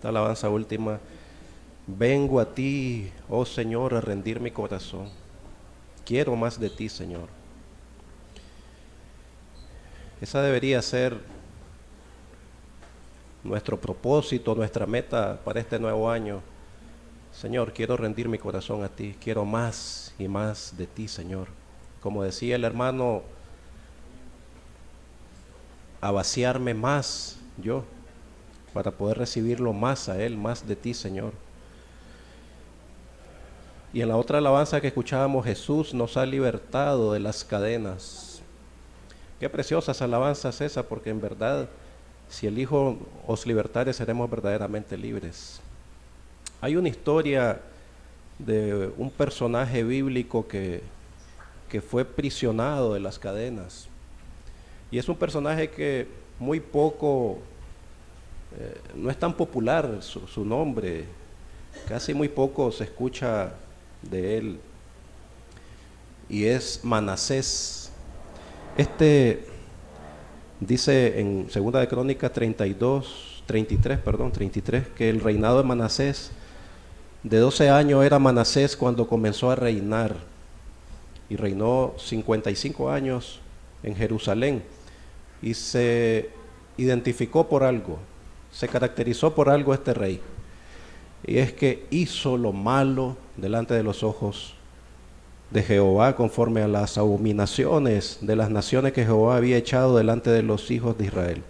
esta alabanza última. Vengo a ti, oh Señor, a rendir mi corazón. Quiero más de ti, Señor. Esa debería ser nuestro propósito, nuestra meta para este nuevo año. Señor, quiero rendir mi corazón a ti. Quiero más y más de ti, Señor. Como decía el hermano, a vaciarme más yo para poder recibirlo más a Él, más de ti, Señor. Y en la otra alabanza que escuchábamos, Jesús nos ha libertado de las cadenas. Qué preciosas alabanzas esa, porque en verdad, si el Hijo os libertare, seremos verdaderamente libres. Hay una historia de un personaje bíblico que fue prisionado de las cadenas. Y es un personaje que muy poco, no es tan popular su nombre, casi muy poco se escucha de él, y es Manasés. Este dice en Segunda de Crónicas 33, que el reinado de Manasés, de 12 años era Manasés cuando comenzó a reinar, y reinó 55 años en Jerusalén, y se identificó por algo, se caracterizó por algo este rey, y es que hizo lo malo delante de los ojos de Jehová, conforme a las abominaciones de las naciones que Jehová había echado delante de los hijos de Israel.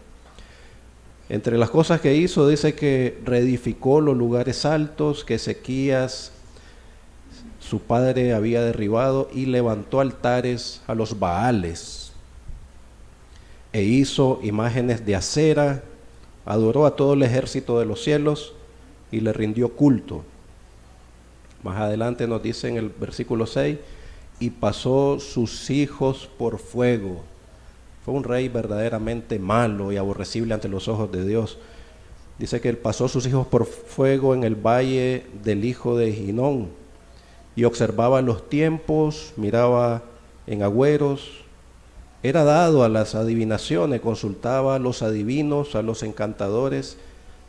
Entre las cosas que hizo, dice que reedificó los lugares altos que Ezequías, su padre, había derribado, y levantó altares a los Baales, e hizo imágenes de acera, adoró a todo el ejército de los cielos y le rindió culto. Más adelante nos dice en el versículo 6, y pasó sus hijos por fuego. Fue un rey verdaderamente malo y aborrecible ante los ojos de Dios. Dice que él pasó sus hijos por fuego en el valle del hijo de Hinón, y observaba los tiempos, miraba en agüeros, era dado a las adivinaciones, consultaba a los adivinos, a los encantadores,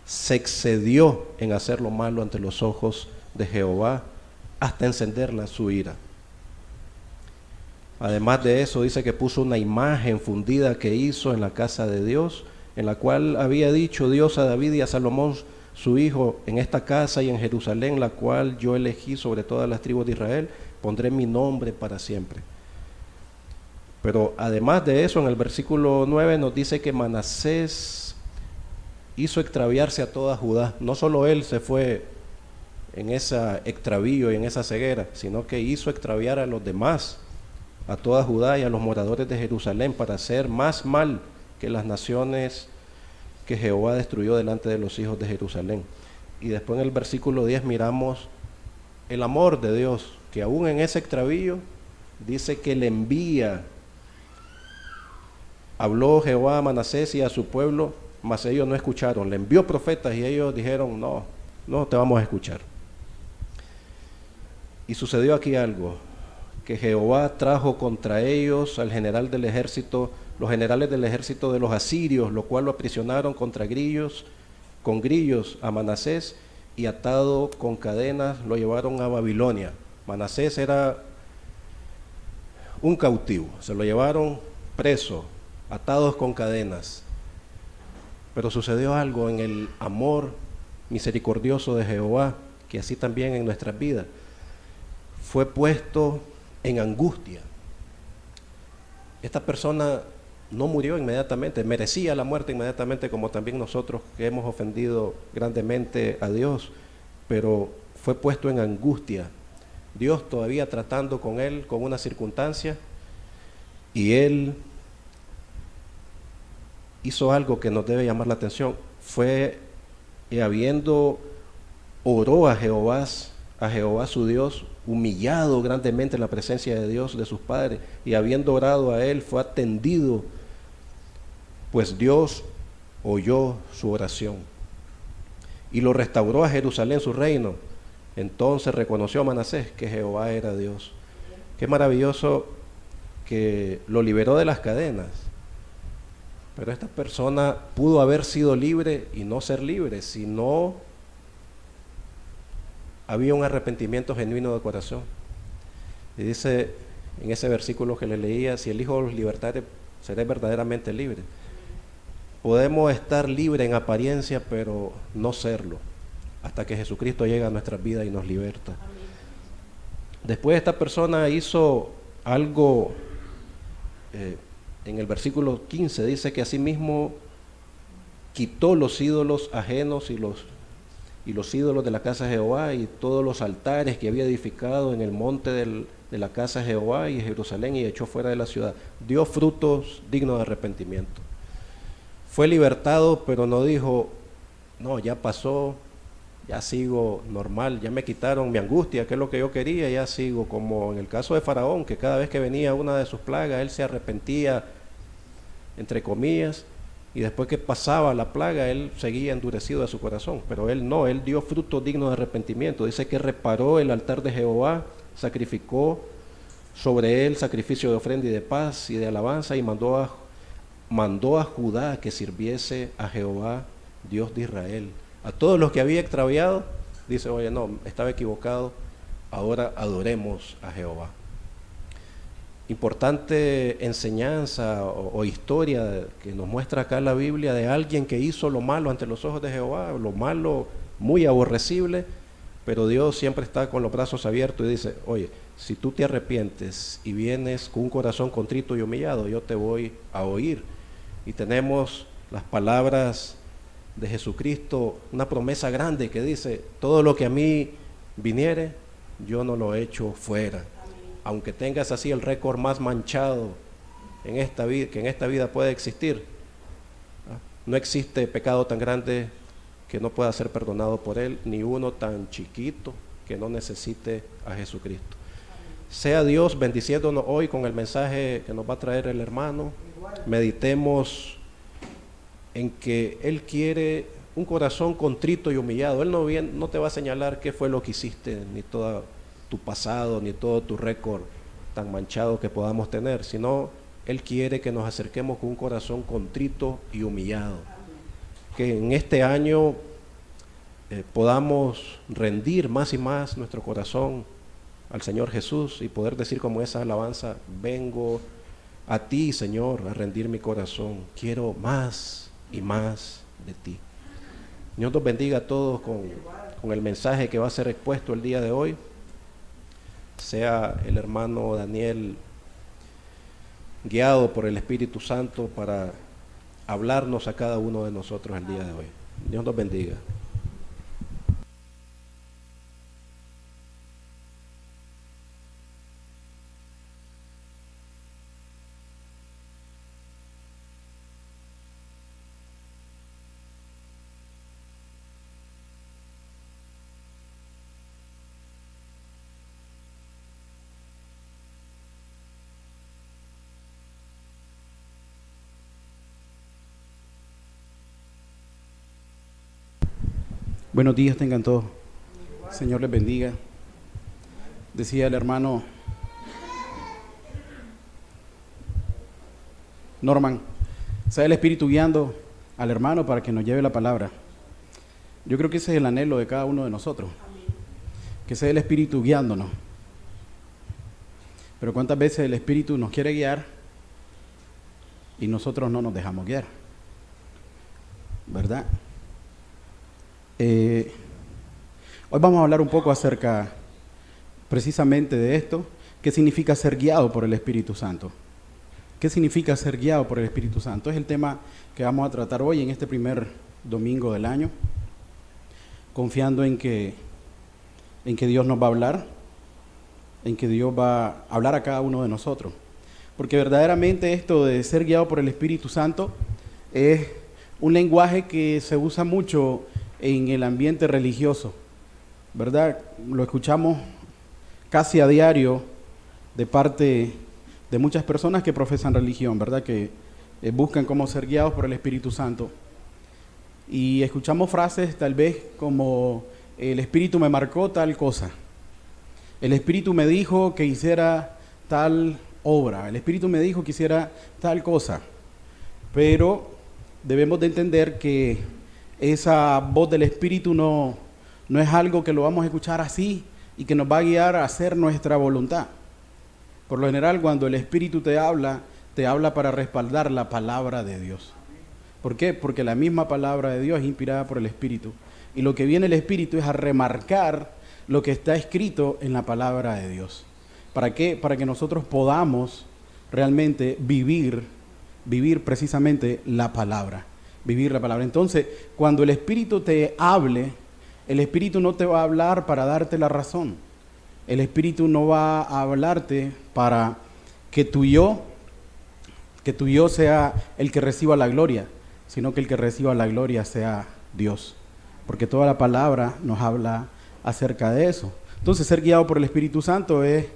se excedió en hacer lo malo ante los ojos de Jehová, hasta encenderla su ira. Además de eso, dice que puso una imagen fundida que hizo en la casa de Dios, en la cual había dicho Dios a David y a Salomón su hijo: en esta casa y en Jerusalén, la cual yo elegí sobre todas las tribus de Israel, pondré mi nombre para siempre. Pero además de eso, en el versículo 9 nos dice que Manasés hizo extraviarse a toda Judá. No solo él se fue en ese extravío y en esa ceguera, sino que hizo extraviar a los demás, a toda Judá y a los moradores de Jerusalén, para hacer más mal que las naciones que Jehová destruyó delante de los hijos de Jerusalén. Y después en el versículo 10 miramos el amor de Dios, que aún en ese extravío dice que le envía. Habló Jehová a Manasés y a su pueblo, mas ellos no escucharon. Le envió profetas y ellos dijeron: no te vamos a escuchar. Y sucedió aquí algo, que Jehová trajo contra ellos al general del ejército, los generales del ejército de los asirios, lo cual lo aprisionaron con grillos a Manasés, y atado con cadenas lo llevaron a Babilonia. Manasés era un cautivo, se lo llevaron preso, atados con cadenas. Pero sucedió algo en el amor misericordioso de Jehová, que así también en nuestras vidas fue puesto en angustia. Esta persona no murió inmediatamente, merecía la muerte inmediatamente, como también nosotros que hemos ofendido grandemente a Dios, pero fue puesto en angustia. Dios todavía tratando con él, con una circunstancia, y él hizo algo que nos debe llamar la atención. Fue, habiendo oró a Jehová su Dios, humillado grandemente en la presencia de Dios de sus padres, y habiendo orado a él, fue atendido, pues Dios oyó su oración y lo restauró a Jerusalén su reino. Entonces reconoció Manasés que Jehová era Dios. Qué maravilloso que lo liberó de las cadenas. Pero esta persona pudo haber sido libre y no ser libre, si no había un arrepentimiento genuino de corazón. Y dice en ese versículo que le leía, si el Hijo los libertare, seré verdaderamente libre. Podemos estar libres en apariencia, pero no serlo, hasta que Jesucristo llega a nuestras vidas y nos liberta. Amén. Después esta persona hizo algo, en el versículo 15 dice que asimismo quitó los ídolos ajenos y los ídolos de la casa de Jehová y todos los altares que había edificado en el monte de la casa de Jehová y Jerusalén, y echó fuera de la ciudad. Dio frutos dignos de arrepentimiento. Fue libertado, pero no dijo, no, ya pasó, ya sigo normal, ya me quitaron mi angustia, que es lo que yo quería, ya sigo, como en el caso de Faraón, que cada vez que venía una de sus plagas, él se arrepentía, entre comillas, y después que pasaba la plaga, él seguía endurecido de su corazón, pero él no, él dio fruto digno de arrepentimiento. Dice que reparó el altar de Jehová, sacrificó sobre él sacrificio de ofrenda y de paz y de alabanza, y mandó a Judá que sirviese a Jehová, Dios de Israel. A todos los que había extraviado, dice, oye, no, estaba equivocado, ahora adoremos a Jehová. Importante enseñanza o historia que nos muestra acá la Biblia de alguien que hizo lo malo ante los ojos de Jehová, lo malo muy aborrecible, pero Dios siempre está con los brazos abiertos y dice, oye, si tú te arrepientes y vienes con un corazón contrito y humillado, yo te voy a oír. Y tenemos las palabras de Jesucristo, una promesa grande que dice, todo lo que a mí viniere, yo no lo echo fuera. Aunque tengas así el récord más manchado en esta vida, que en esta vida puede existir, no existe pecado tan grande que no pueda ser perdonado por Él, ni uno tan chiquito que no necesite a Jesucristo. Sea Dios bendiciéndonos hoy con el mensaje que nos va a traer el hermano. Meditemos en que Él quiere un corazón contrito y humillado. Él no te va a señalar qué fue lo que hiciste, ni todo tu pasado, ni todo tu récord tan manchado que podamos tener, sino Él quiere que nos acerquemos con un corazón contrito y humillado. Que en este año podamos rendir más y más nuestro corazón al Señor Jesús y poder decir como esa alabanza, vengo a ti, Señor, a rendir mi corazón, quiero más y más de ti. Dios nos bendiga a todos con el mensaje que va a ser expuesto el día de hoy. Sea el hermano Daniel guiado por el Espíritu Santo para hablarnos a cada uno de nosotros el día de hoy. Dios nos bendiga. Buenos días tengan todos. Señor les bendiga. Decía el hermano Norman, sea el Espíritu guiando al hermano para que nos lleve la palabra. Yo creo que ese es el anhelo de cada uno de nosotros. Que sea el Espíritu guiándonos. Pero cuántas veces el Espíritu nos quiere guiar y nosotros no nos dejamos guiar, ¿verdad? Hoy vamos a hablar un poco acerca precisamente de esto. ¿Qué significa ser guiado por el Espíritu Santo? ¿Qué significa ser guiado por el Espíritu Santo? Es el tema que vamos a tratar hoy en este primer domingo del año, confiando en que Dios nos va a hablar, en que Dios va a hablar a cada uno de nosotros. Porque verdaderamente esto de ser guiado por el Espíritu Santo es un lenguaje que se usa mucho en el ambiente religioso, ¿verdad? Lo escuchamos casi a diario de parte de muchas personas que profesan religión, ¿verdad? Que buscan cómo ser guiados por el Espíritu Santo. Y escuchamos frases tal vez como, el Espíritu me marcó tal cosa, el Espíritu me dijo que hiciera tal obra, el Espíritu me dijo que hiciera tal cosa. Pero debemos de entender que esa voz del Espíritu no no es algo que lo vamos a escuchar así y que nos va a guiar a hacer nuestra voluntad. Por lo general, cuando el Espíritu te habla para respaldar la palabra de Dios. ¿Por qué? Porque la misma palabra de Dios es inspirada por el Espíritu. Y lo que viene el Espíritu es a remarcar lo que está escrito en la palabra de Dios. ¿Para qué? Para que nosotros podamos realmente vivir precisamente la palabra. Vivir la palabra. Entonces, cuando el Espíritu te hable, el Espíritu no te va a hablar para darte la razón. El Espíritu no va a hablarte para que tu yo sea el que reciba la gloria, sino que el que reciba la gloria sea Dios. Porque toda la palabra nos habla acerca de eso. Entonces, ser guiado por el Espíritu Santo es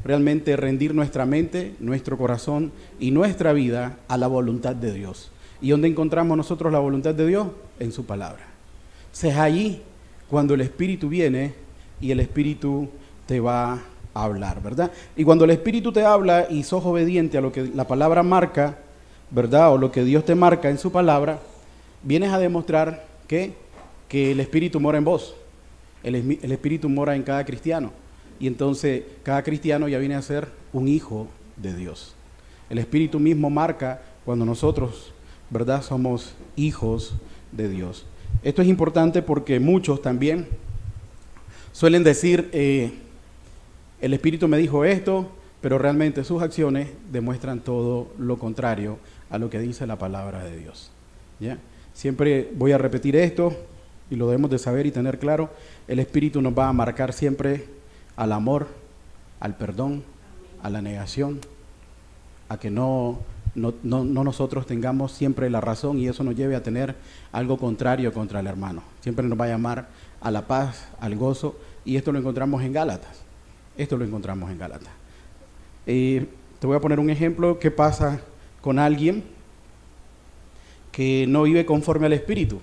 realmente rendir nuestra mente, nuestro corazón y nuestra vida a la voluntad de Dios. ¿Y dónde encontramos nosotros la voluntad de Dios? En su palabra. O sea, es allí cuando el Espíritu viene y el Espíritu te va a hablar, ¿verdad? Y cuando el Espíritu te habla y sos obediente a lo que la palabra marca, ¿verdad? O lo que Dios te marca en su palabra, vienes a demostrar que el Espíritu mora en vos. El Espíritu mora en cada cristiano. Y entonces cada cristiano ya viene a ser un hijo de Dios. El Espíritu mismo marca cuando nosotros, ¿verdad?, somos hijos de Dios. Esto es importante porque muchos también suelen decir, el Espíritu me dijo esto, pero realmente sus acciones demuestran todo lo contrario a lo que dice la palabra de Dios. ¿Ya? Siempre voy a repetir esto y lo debemos de saber y tener claro. El Espíritu nos va a marcar siempre al amor, al perdón, a la negación, a que no nosotros tengamos siempre la razón y eso nos lleve a tener algo contrario contra el hermano. Siempre nos va a llamar a la paz, al gozo, y esto lo encontramos en Gálatas. Te voy a poner un ejemplo. ¿Qué pasa con alguien que no vive conforme al Espíritu?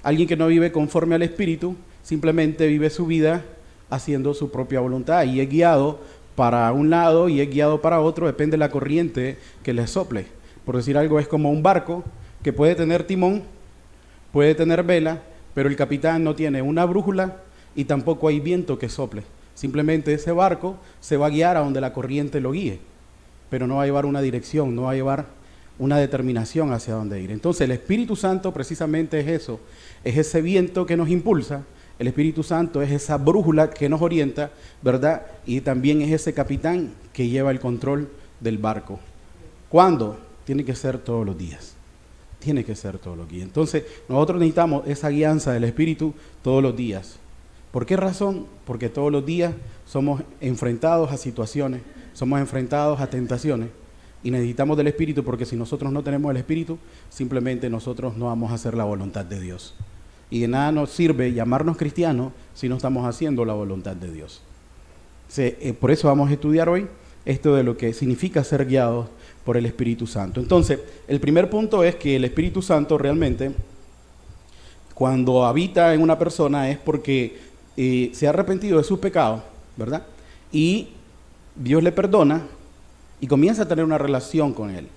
Alguien que no vive conforme al Espíritu simplemente vive su vida haciendo su propia voluntad y es guiado para un lado y es guiado para otro, depende de la corriente que le sople. Por decir algo, es como un barco que puede tener timón, puede tener vela, pero el capitán no tiene una brújula y tampoco hay viento que sople. Simplemente ese barco se va a guiar a donde la corriente lo guíe, pero no va a llevar una dirección, no va a llevar una determinación hacia dónde ir. Entonces el Espíritu Santo precisamente es eso, es ese viento que nos impulsa. El Espíritu Santo es esa brújula que nos orienta, ¿verdad? Y también es ese capitán que lleva el control del barco. ¿Cuándo? Tiene que ser todos los días. Tiene que ser todos los días. Entonces, nosotros necesitamos esa guianza del Espíritu todos los días. ¿Por qué razón? Porque todos los días somos enfrentados a situaciones, somos enfrentados a tentaciones y necesitamos del Espíritu, porque si nosotros no tenemos el Espíritu, simplemente nosotros no vamos a hacer la voluntad de Dios. Y de nada nos sirve llamarnos cristianos si no estamos haciendo la voluntad de Dios. Por eso vamos a estudiar hoy esto de lo que significa ser guiados por el Espíritu Santo. Entonces, el primer punto es que el Espíritu Santo realmente, cuando habita en una persona, es porque se ha arrepentido de sus pecados, ¿verdad? Y Dios le perdona y comienza a tener una relación con él,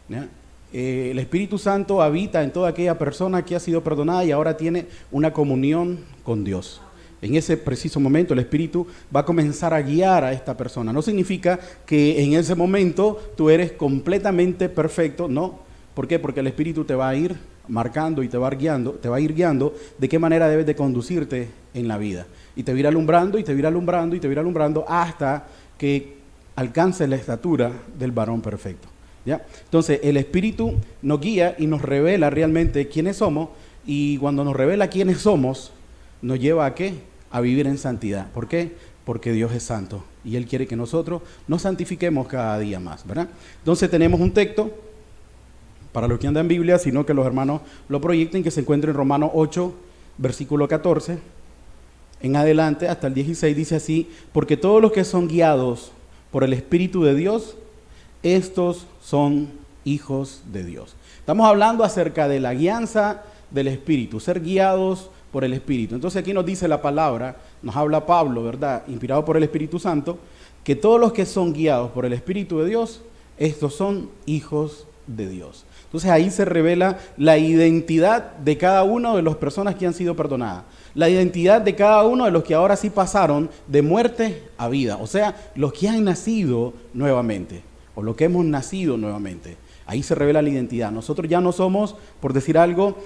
¿ya? El Espíritu Santo habita en toda aquella persona que ha sido perdonada y ahora tiene una comunión con Dios. En ese preciso momento el Espíritu va a comenzar a guiar a esta persona. No significa que en ese momento tú eres completamente perfecto, no. ¿Por qué? Porque el Espíritu te va a ir marcando y te va a ir guiando de qué manera debes de conducirte en la vida. Y te va a ir alumbrando y te va a ir alumbrando y te va a ir alumbrando hasta que alcances la estatura del varón perfecto. ¿Ya? Entonces el Espíritu nos guía y nos revela realmente quiénes somos, y cuando nos revela quiénes somos, nos lleva a ¿qué? A vivir en santidad. ¿Por qué? Porque Dios es santo y Él quiere que nosotros nos santifiquemos cada día más, ¿verdad? Entonces tenemos un texto, para los que andan en Biblia, sino que los hermanos lo proyecten, que se encuentra en Romanos 8, versículo 14, en adelante hasta el 16, dice así: porque todos los que son guiados por el Espíritu de Dios, estos son hijos de Dios. Estamos hablando acerca de la guianza del Espíritu, ser guiados por el Espíritu. Entonces aquí nos dice la palabra, nos habla Pablo, ¿verdad?, inspirado por el Espíritu Santo, que todos los que son guiados por el Espíritu de Dios, estos son hijos de Dios. Entonces ahí se revela la identidad de cada una de las personas que han sido perdonadas. La identidad de cada uno de los que ahora sí pasaron de muerte a vida. O sea, los que han nacido nuevamente. O los que hemos nacido nuevamente. Ahí se revela la identidad. Nosotros ya no somos, por decir algo,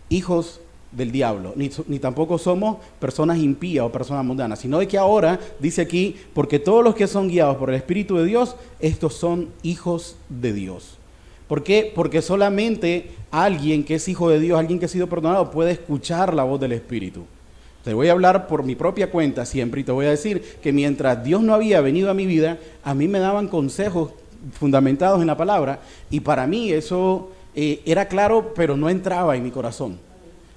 hijos del diablo, ni tampoco somos personas impías o personas mundanas, sino de que ahora, dice aquí, porque todos los que son guiados por el Espíritu de Dios, estos son hijos de Dios. ¿Por qué? Porque solamente alguien que es hijo de Dios, alguien que ha sido perdonado, puede escuchar la voz del Espíritu. Te voy a hablar por mi propia cuenta siempre y te voy a decir que mientras Dios no había venido a mi vida, a mí me daban consejos fundamentados en la palabra y para mí eso era claro, pero no entraba en mi corazón.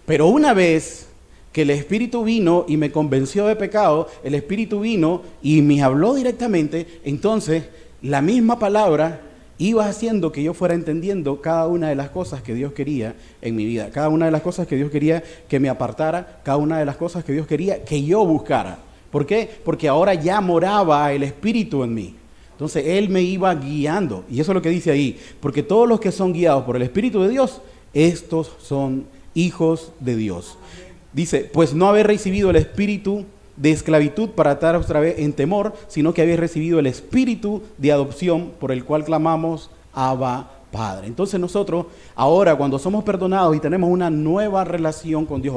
Pero una vez que el Espíritu vino y me convenció de pecado, el Espíritu vino y me habló directamente, entonces la misma palabra iba haciendo que yo fuera entendiendo cada una de las cosas que Dios quería en mi vida, cada una de las cosas que Dios quería que me apartara, cada una de las cosas que Dios quería que yo buscara. ¿Por qué? Porque ahora ya moraba el Espíritu en mí. Entonces Él me iba guiando, y eso es lo que dice ahí, porque todos los que son guiados por el Espíritu de Dios, estos son hijos de Dios. Dice, pues no habéis recibido el espíritu de esclavitud para estar otra vez en temor, sino que habéis recibido el espíritu de adopción por el cual clamamos Abba Padre. Entonces nosotros ahora cuando somos perdonados y tenemos una nueva relación con Dios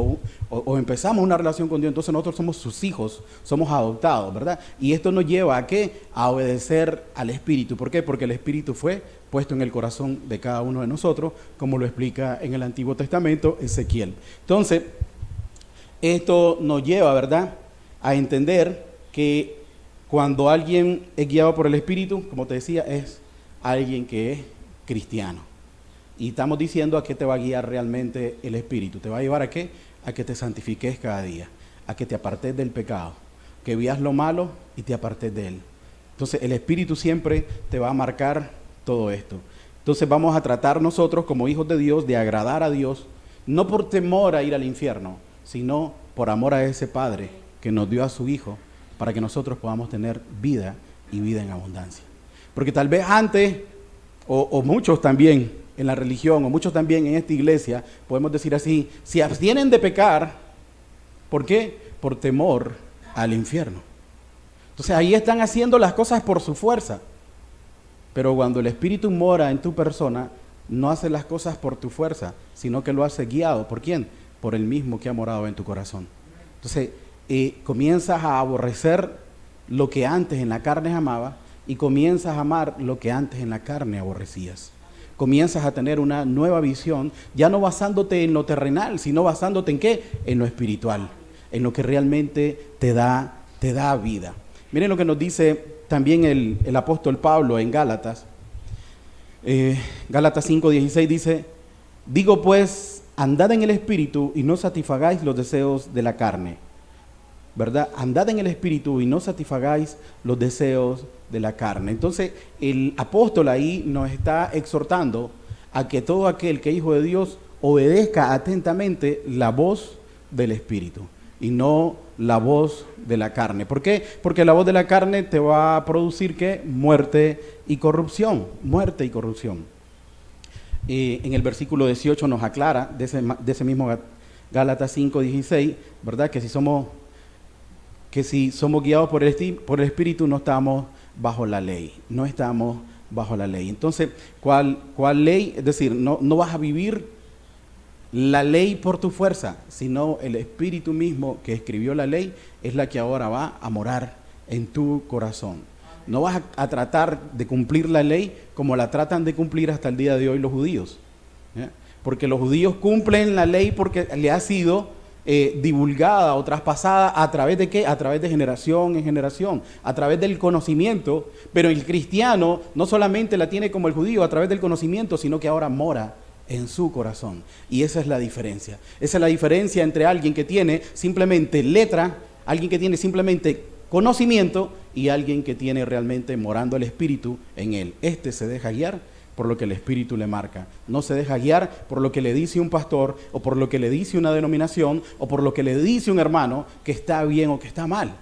o empezamos una relación con Dios, entonces nosotros somos sus hijos, somos adoptados, ¿verdad? Y esto nos lleva a ¿qué? A obedecer al Espíritu. ¿Por qué? Porque el Espíritu fue puesto en el corazón de cada uno de nosotros, como lo explica en el Antiguo Testamento Ezequiel. Entonces, esto nos lleva, ¿verdad?, a entender que cuando alguien es guiado por el Espíritu, como te decía, es alguien que es cristiano. Y estamos diciendo a qué te va a guiar realmente el Espíritu. ¿Te va a llevar a qué? A que te santifiques cada día, a que te apartes del pecado, que veas lo malo y te apartes de él. Entonces, el Espíritu siempre te va a marcar todo esto. Entonces vamos a tratar nosotros como hijos de Dios de agradar a Dios, no por temor a ir al infierno, sino por amor a ese Padre que nos dio a su Hijo para que nosotros podamos tener vida y vida en abundancia. Porque tal vez antes, o muchos también en la religión, o muchos también en esta iglesia, podemos decir así, se abstienen de pecar. ¿Por qué? Por temor al infierno. Entonces ahí están haciendo las cosas por su fuerza. Pero cuando el Espíritu mora en tu persona, no hace las cosas por tu fuerza, sino que lo hace guiado. ¿Por quién? Por el mismo que ha morado en tu corazón. Entonces, comienzas a aborrecer lo que antes en la carne amabas y comienzas a amar lo que antes en la carne aborrecías. Comienzas a tener una nueva visión, ya no basándote en lo terrenal, sino basándote en ¿qué? En lo espiritual, en lo que realmente te da vida. Miren lo que nos dice también el apóstol Pablo en Gálatas. Gálatas 5:16 dice, digo pues, andad en el Espíritu y no satisfagáis los deseos de la carne. ¿Verdad? Andad en el Espíritu y no satisfagáis los deseos de la carne. Entonces, el apóstol ahí nos está exhortando a que todo aquel que es hijo de Dios obedezca atentamente la voz del Espíritu y no la voz de la carne. ¿Por qué? Porque la voz de la carne te va a producir ¿qué? Muerte y corrupción. Muerte y corrupción. En el versículo 18 nos aclara de ese mismo Gálatas 5:16, ¿verdad? Que si somos guiados por el Espíritu no estamos bajo la ley. No estamos bajo la ley. Entonces, ¿cuál ley? Es decir, no vas a vivir la ley por tu fuerza, sino el Espíritu mismo que escribió la ley es la que ahora va a morar en tu corazón. No vas a tratar de cumplir la ley como la tratan de cumplir hasta el día de hoy los judíos. Porque los judíos cumplen la ley porque le ha sido divulgada o traspasada a través de ¿qué? A través de generación en generación, a través del conocimiento, pero el cristiano no solamente la tiene como el judío a través del conocimiento, sino que ahora mora en su corazón. Y esa es la diferencia. Esa es la diferencia entre alguien que tiene simplemente letra, alguien que tiene simplemente conocimiento y alguien que tiene realmente morando el Espíritu en él. Este se deja guiar por lo que el Espíritu le marca. No se deja guiar por lo que le dice un pastor o por lo que le dice una denominación o por lo que le dice un hermano que está bien o que está mal,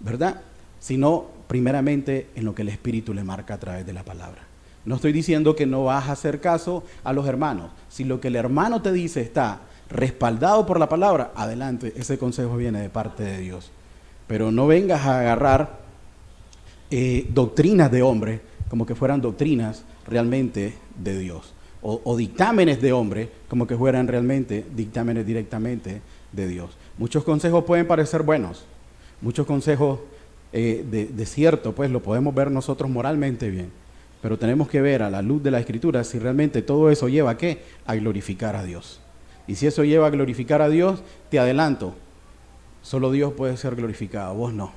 ¿verdad? Sino primeramente en lo que el Espíritu le marca a través de la palabra. No estoy diciendo que no vas a hacer caso a los hermanos. Si lo que el hermano te dice está respaldado por la palabra, adelante, ese consejo viene de parte de Dios. Pero no vengas a agarrar doctrinas de hombre como que fueran doctrinas realmente de Dios. O dictámenes de hombre como que fueran realmente dictámenes directamente de Dios. Muchos consejos pueden parecer buenos. Muchos consejos de cierto, pues lo podemos ver nosotros moralmente bien. Pero tenemos que ver a la luz de la Escritura si realmente todo eso lleva ¿a qué? A glorificar a Dios. Y si eso lleva a glorificar a Dios, te adelanto, solo Dios puede ser glorificado, vos no.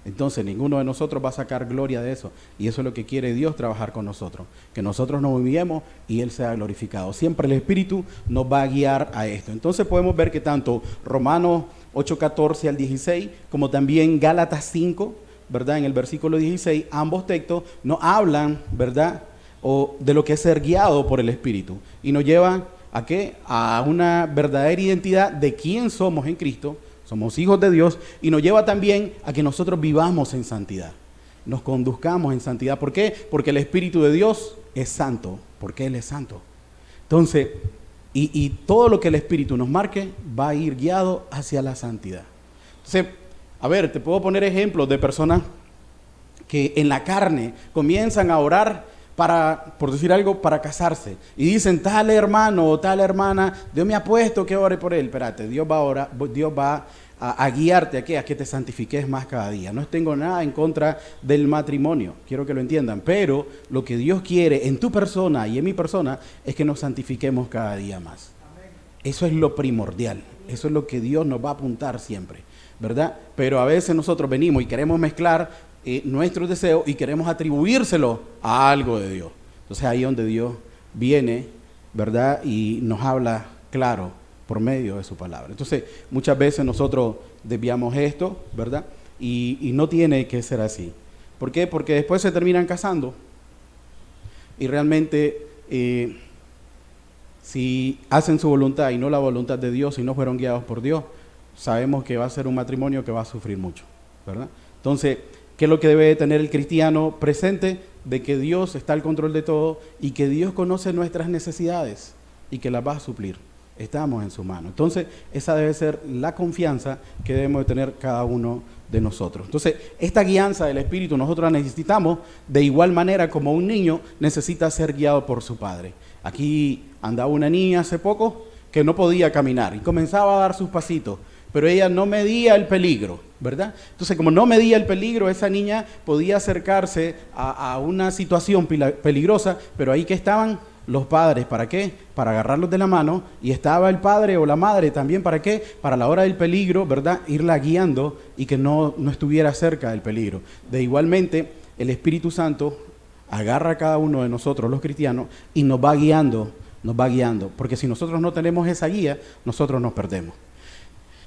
Entonces ninguno de nosotros va a sacar gloria de eso. Y eso es lo que quiere Dios trabajar con nosotros. Que nosotros nos humillemos y Él sea glorificado. Siempre el Espíritu nos va a guiar a esto. Entonces podemos ver que tanto Romanos 8:14 al 16, como también Gálatas 5, ¿verdad? En el versículo 16, ambos textos nos hablan, ¿verdad? O de lo que es ser guiado por el Espíritu. Y nos llevan ¿a qué? A una verdadera identidad de quién somos en Cristo. Somos hijos de Dios y nos lleva también a que nosotros vivamos en santidad. Nos conduzcamos en santidad. ¿Por qué? Porque el Espíritu de Dios es santo. Porque Él es santo. Entonces, y todo lo que el Espíritu nos marque va a ir guiado hacia la santidad. Entonces, a ver, te puedo poner ejemplos de personas que en la carne comienzan a orar para, por decir algo, para casarse. Y dicen, tal hermano o tal hermana, Dios me ha puesto que ore por él. Espérate, Dios va a orar, Dios va a guiarte a que te santifiques más cada día. No tengo nada en contra del matrimonio, quiero que lo entiendan. Pero lo que Dios quiere en tu persona y en mi persona es que nos santifiquemos cada día más. Eso es lo primordial. Eso es lo que Dios nos va a apuntar siempre, ¿verdad? Pero a veces nosotros venimos y queremos mezclar nuestros deseos y queremos atribuírselo a algo de Dios. Entonces ahí es donde Dios viene, ¿verdad? Y nos habla claro por medio de su palabra. Entonces muchas veces nosotros desviamos esto, ¿verdad? Y no tiene que ser así. ¿Por qué? Porque después se terminan casando y realmente si hacen su voluntad y no la voluntad de Dios, si no fueron guiados por Dios, sabemos que va a ser un matrimonio que va a sufrir mucho, ¿verdad? Entonces, ¿qué es lo que debe de tener el cristiano presente? De que Dios está al control de todo y que Dios conoce nuestras necesidades y que las va a suplir. Estamos en su mano. Entonces, esa debe ser la confianza que debemos de tener cada uno de nosotros. Entonces, esta guianza del Espíritu nosotros la necesitamos de igual manera como un niño necesita ser guiado por su padre. Aquí andaba una niña hace poco que no podía caminar y comenzaba a dar sus pasitos, pero ella no medía el peligro, ¿verdad? Entonces, como no medía el peligro, esa niña podía acercarse a una situación peligrosa, pero ahí que estaban los padres, ¿para qué? Para agarrarlos de la mano, y estaba el padre o la madre también, ¿para qué? Para la hora del peligro, ¿verdad? Irla guiando y que no estuviera cerca del peligro. De igualmente, el Espíritu Santo agarra a cada uno de nosotros, los cristianos, y nos va guiando, porque si nosotros no tenemos esa guía, nosotros nos perdemos.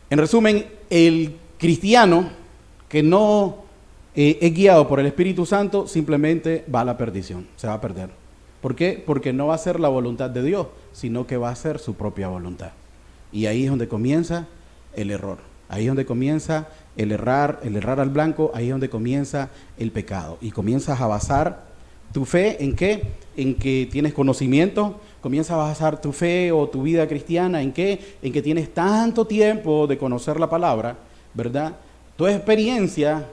En resumen, el cristiano que no es guiado por el Espíritu Santo simplemente va a la perdición, se va a perder. ¿Por qué? Porque no va a ser la voluntad de Dios, sino que va a ser su propia voluntad. Y ahí es donde comienza el error. Ahí es donde comienza el errar al blanco, ahí es donde comienza el pecado. Y comienzas a basar tu fe ¿en qué? En que tienes conocimiento. Comienzas a basar tu fe o tu vida cristiana ¿en qué? En que tienes tanto tiempo de conocer la palabra, ¿verdad? Tu experiencia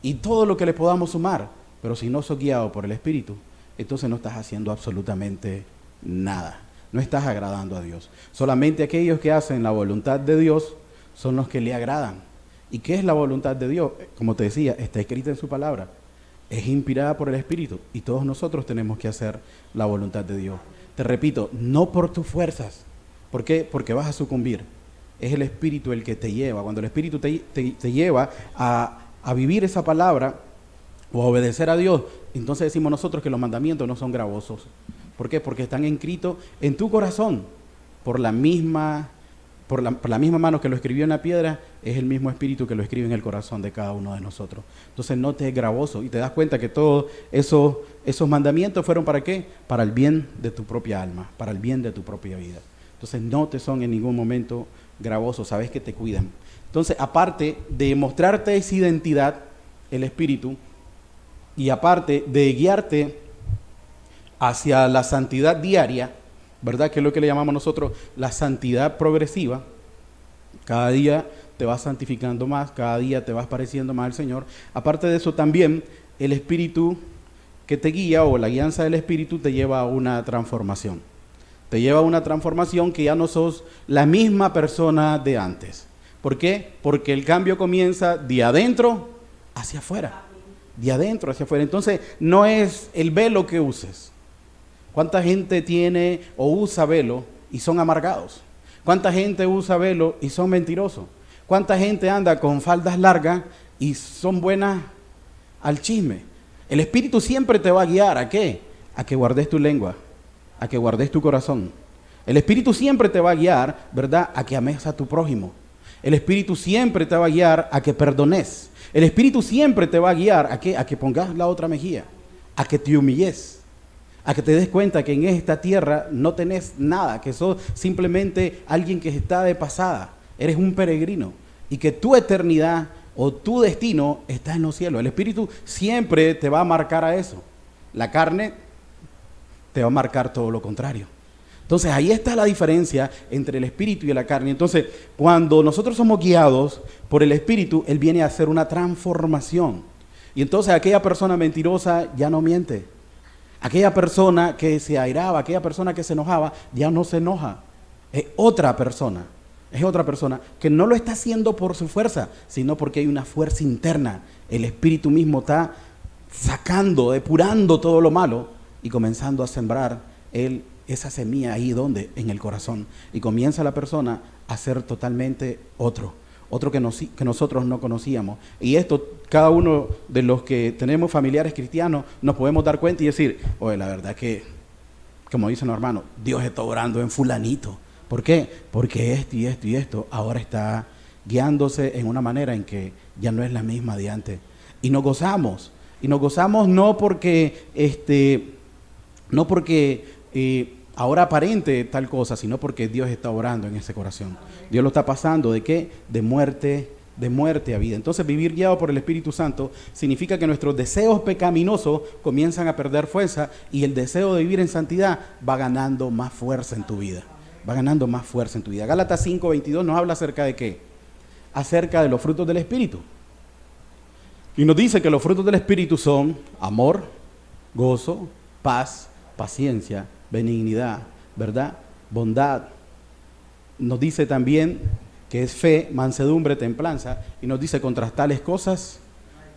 y todo lo que le podamos sumar. Pero si no sos guiado por el Espíritu, entonces no estás haciendo absolutamente nada. No estás agradando a Dios. Solamente aquellos que hacen la voluntad de Dios son los que le agradan. ¿Y qué es la voluntad de Dios? Como te decía, está escrita en su palabra. Es inspirada por el Espíritu y todos nosotros tenemos que hacer la voluntad de Dios. Te repito, no por tus fuerzas. ¿Por qué? Porque vas a sucumbir. Es el Espíritu el que te lleva. Cuando el Espíritu te lleva a vivir esa palabra o a obedecer a Dios, entonces decimos nosotros que los mandamientos no son gravosos. ¿Por qué? Porque están escritos en tu corazón por la misma mano que lo escribió en la piedra, es el mismo Espíritu que lo escribe en el corazón de cada uno de nosotros. Entonces no te es gravoso y te das cuenta que todos esos mandamientos fueron ¿para qué? Para el bien de tu propia alma, para el bien de tu propia vida. Entonces no te son en ningún momento gravosos, sabes que te cuidan. Entonces, aparte de mostrarte esa identidad, el Espíritu, y aparte de guiarte hacia la santidad diaria, ¿verdad? Que es lo que le llamamos nosotros la santidad progresiva. Cada día te vas santificando más, cada día te vas pareciendo más al Señor. Aparte de eso, también el Espíritu que te guía, o la guianza del Espíritu, te lleva a una transformación. Te lleva a una transformación que ya no sos la misma persona de antes. ¿Por qué? Porque el cambio comienza de adentro hacia afuera. De adentro hacia afuera. Entonces, no es el velo que uses. ¿Cuánta gente tiene o usa velo y son amargados? ¿Cuánta gente usa velo y son mentirosos? ¿Cuánta gente anda con faldas largas y son buenas al chisme? El Espíritu siempre te va a guiar, ¿a qué? A que guardes tu lengua, a que guardes tu corazón. El Espíritu siempre te va a guiar, ¿verdad?, a que ames a tu prójimo. El Espíritu siempre te va a guiar a que perdones. El Espíritu siempre te va a guiar a que pongas la otra mejilla, a que te humilles, a que te des cuenta que en esta tierra no tenés nada, que sos simplemente alguien que está de pasada, eres un peregrino y que tu eternidad o tu destino está en los cielos. El Espíritu siempre te va a marcar a eso. La carne te va a marcar todo lo contrario. Entonces ahí está la diferencia entre el Espíritu y la carne. Entonces cuando nosotros somos guiados por el Espíritu, Él viene a hacer una transformación. Y entonces aquella persona mentirosa ya no miente. Aquella persona que se airaba, aquella persona que se enojaba, ya no se enoja. Es otra persona que no lo está haciendo por su fuerza, sino porque hay una fuerza interna. El Espíritu mismo está sacando, depurando todo lo malo y comenzando a sembrar esa semilla ahí, ¿dónde? En el corazón. Y comienza la persona a ser totalmente otro que nosotros no conocíamos. Y esto, cada uno de los que tenemos familiares cristianos, nos podemos dar cuenta y decir, oye, la verdad que, como dicen los hermanos, Dios está obrando en fulanito. ¿Por qué? Porque esto y esto y esto ahora está guiándose en una manera en que ya no es la misma de antes. Y nos gozamos no porque ahora aparente tal cosa, sino porque Dios está obrando en ese corazón. Dios lo está pasando ¿de qué? De muerte a vida. Entonces vivir guiado por el Espíritu Santo significa que nuestros deseos pecaminosos comienzan a perder fuerza y el deseo de vivir en santidad va ganando más fuerza en tu vida. Va ganando más fuerza en tu vida. Gálatas 5:22 nos habla acerca de ¿qué? Acerca de los frutos del Espíritu. Y nos dice que los frutos del Espíritu son amor, gozo, paz, paciencia, benignidad, ¿verdad? Bondad. Nos dice también que es fe, mansedumbre, templanza. Y nos dice contra tales cosas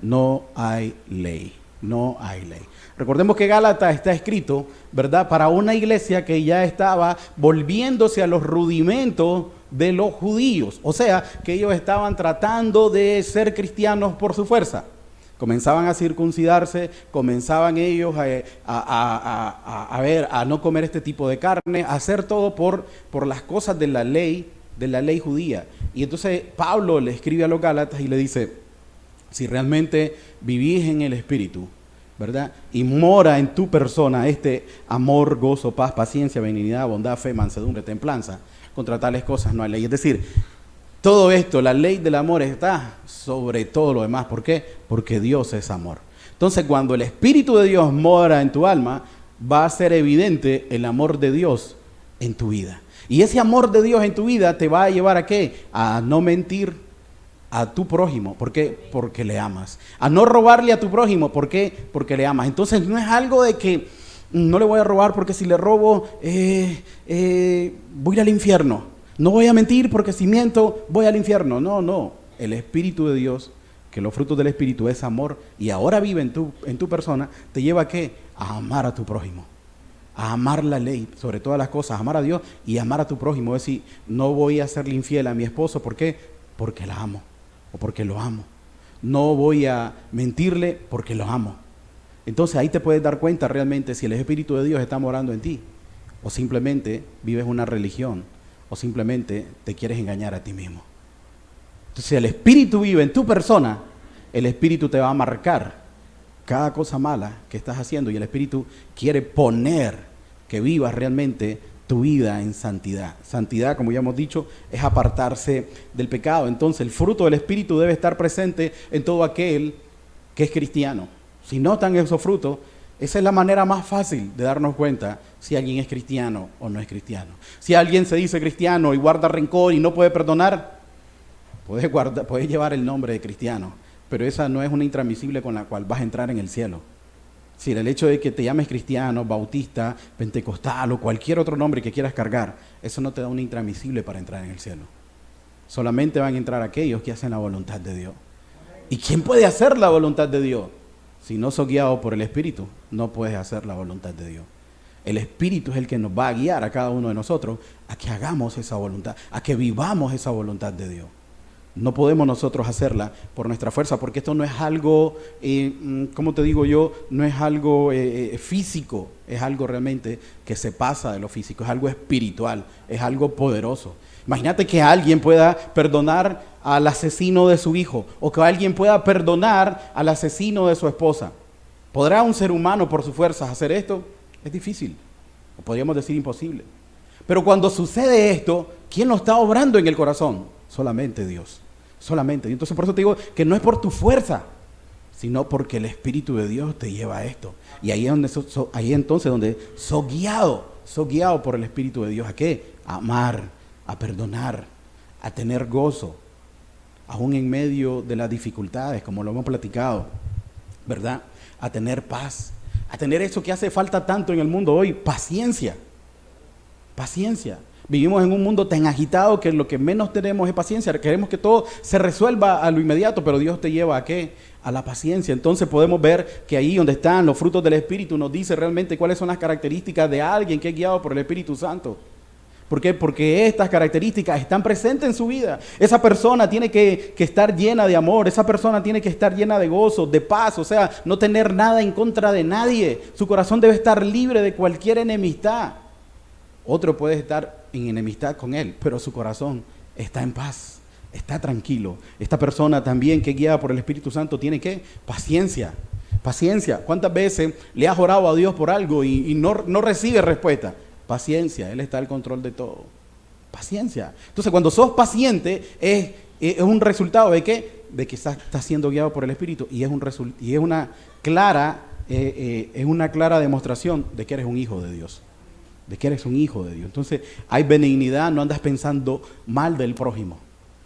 no hay ley. No hay ley. Recordemos que Gálatas está escrito, ¿verdad?, para una iglesia que ya estaba volviéndose a los rudimentos de los judíos. O sea, que ellos estaban tratando de ser cristianos por su fuerza. Comenzaban a circuncidarse, comenzaban ellos a no comer este tipo de carne, a hacer todo por las cosas de la ley judía. Y entonces Pablo le escribe a los Gálatas y le dice, si realmente vivís en el Espíritu, ¿verdad?, y mora en tu persona este amor, gozo, paz, paciencia, benignidad, bondad, fe, mansedumbre, templanza, contra tales cosas no hay ley. Es decir, todo esto, la ley del amor está sobre todo lo demás. ¿Por qué? Porque Dios es amor. Entonces, cuando el Espíritu de Dios mora en tu alma, va a ser evidente el amor de Dios en tu vida. Y ese amor de Dios en tu vida te va a llevar ¿a qué? A no mentir a tu prójimo. ¿Por qué? Porque le amas. A no robarle a tu prójimo. ¿Por qué? Porque le amas. Entonces, no es algo de que no le voy a robar porque si le robo voy a ir al infierno. No voy a mentir porque si miento voy al infierno. No. El Espíritu de Dios, que los frutos del Espíritu es amor y ahora vive en tu persona, te lleva ¿a qué? A amar a tu prójimo, a amar la ley sobre todas las cosas, a amar a Dios y amar a tu prójimo. Es decir, no voy a serle infiel a mi esposo. ¿Por qué? Porque la amo o porque lo amo. No voy a mentirle porque lo amo. Entonces ahí te puedes dar cuenta realmente si el Espíritu de Dios está morando en ti o simplemente vives una religión o simplemente te quieres engañar a ti mismo. Entonces, si el Espíritu vive en tu persona, el Espíritu te va a marcar cada cosa mala que estás haciendo y el Espíritu quiere poner que vivas realmente tu vida en santidad. Santidad, como ya hemos dicho, es apartarse del pecado. Entonces, el fruto del Espíritu debe estar presente en todo aquel que es cristiano. Si no están esos frutos, Esa es la manera más fácil de darnos cuenta si alguien es cristiano o no es cristiano. Si alguien se dice cristiano y guarda rencor y no puede perdonar, puede llevar el nombre de cristiano, pero esa no es una intransmisible con la cual vas a entrar en el cielo. Si el hecho de que te llames cristiano, bautista, pentecostal o cualquier otro nombre que quieras cargar, eso no te da una intransmisible para entrar en el cielo. Solamente van a entrar aquellos que hacen la voluntad de Dios. ¿Y quién puede hacer la voluntad de Dios? Si no sos guiado por el Espíritu, no puedes hacer la voluntad de Dios. El Espíritu es el que nos va a guiar a cada uno de nosotros a que hagamos esa voluntad, a que vivamos esa voluntad de Dios. No podemos nosotros hacerla por nuestra fuerza, porque esto no es algo, ¿cómo te digo yo? No es algo físico, es algo realmente que se pasa de lo físico, es algo espiritual, es algo poderoso. Imagínate que alguien pueda perdonar al asesino de su hijo, o que alguien pueda perdonar al asesino de su esposa. ¿Podrá un ser humano por sus fuerzas hacer esto? Es difícil, o podríamos decir imposible. Pero cuando sucede esto, ¿quién lo está obrando en el corazón? Solamente Dios. Solamente. Y entonces por eso te digo que no es por tu fuerza, sino porque el Espíritu de Dios te lleva a esto. Y ahí es donde donde sos guiado por el Espíritu de Dios. ¿A qué? A amar, a perdonar, a tener gozo, aún en medio de las dificultades, como lo hemos platicado, ¿verdad? A tener paz, a tener eso que hace falta tanto en el mundo hoy, paciencia. Paciencia. Vivimos en un mundo tan agitado que lo que menos tenemos es paciencia. Queremos que todo se resuelva a lo inmediato, pero Dios te lleva ¿a qué? A la paciencia. Entonces podemos ver que ahí donde están los frutos del Espíritu nos dice realmente cuáles son las características de alguien que es guiado por el Espíritu Santo. ¿Por qué? Porque estas características están presentes en su vida. Esa persona tiene que estar llena de amor, esa persona tiene que estar llena de gozo, de paz, o sea, no tener nada en contra de nadie. Su corazón debe estar libre de cualquier enemistad. Otro puede estar en enemistad con él, pero su corazón está en paz, está tranquilo. Esta persona también que es guiada por el Espíritu Santo tiene ¿qué? Paciencia. Paciencia. ¿Cuántas veces le has orado a Dios por algo y no recibe respuesta? Paciencia. Él está al control de todo. Paciencia. Entonces cuando sos paciente es un resultado de ¿qué? De que estás siendo guiado por el Espíritu y es una clara demostración de que eres un hijo de Dios. De que eres un hijo de Dios. Entonces hay benignidad, no andas pensando mal del prójimo,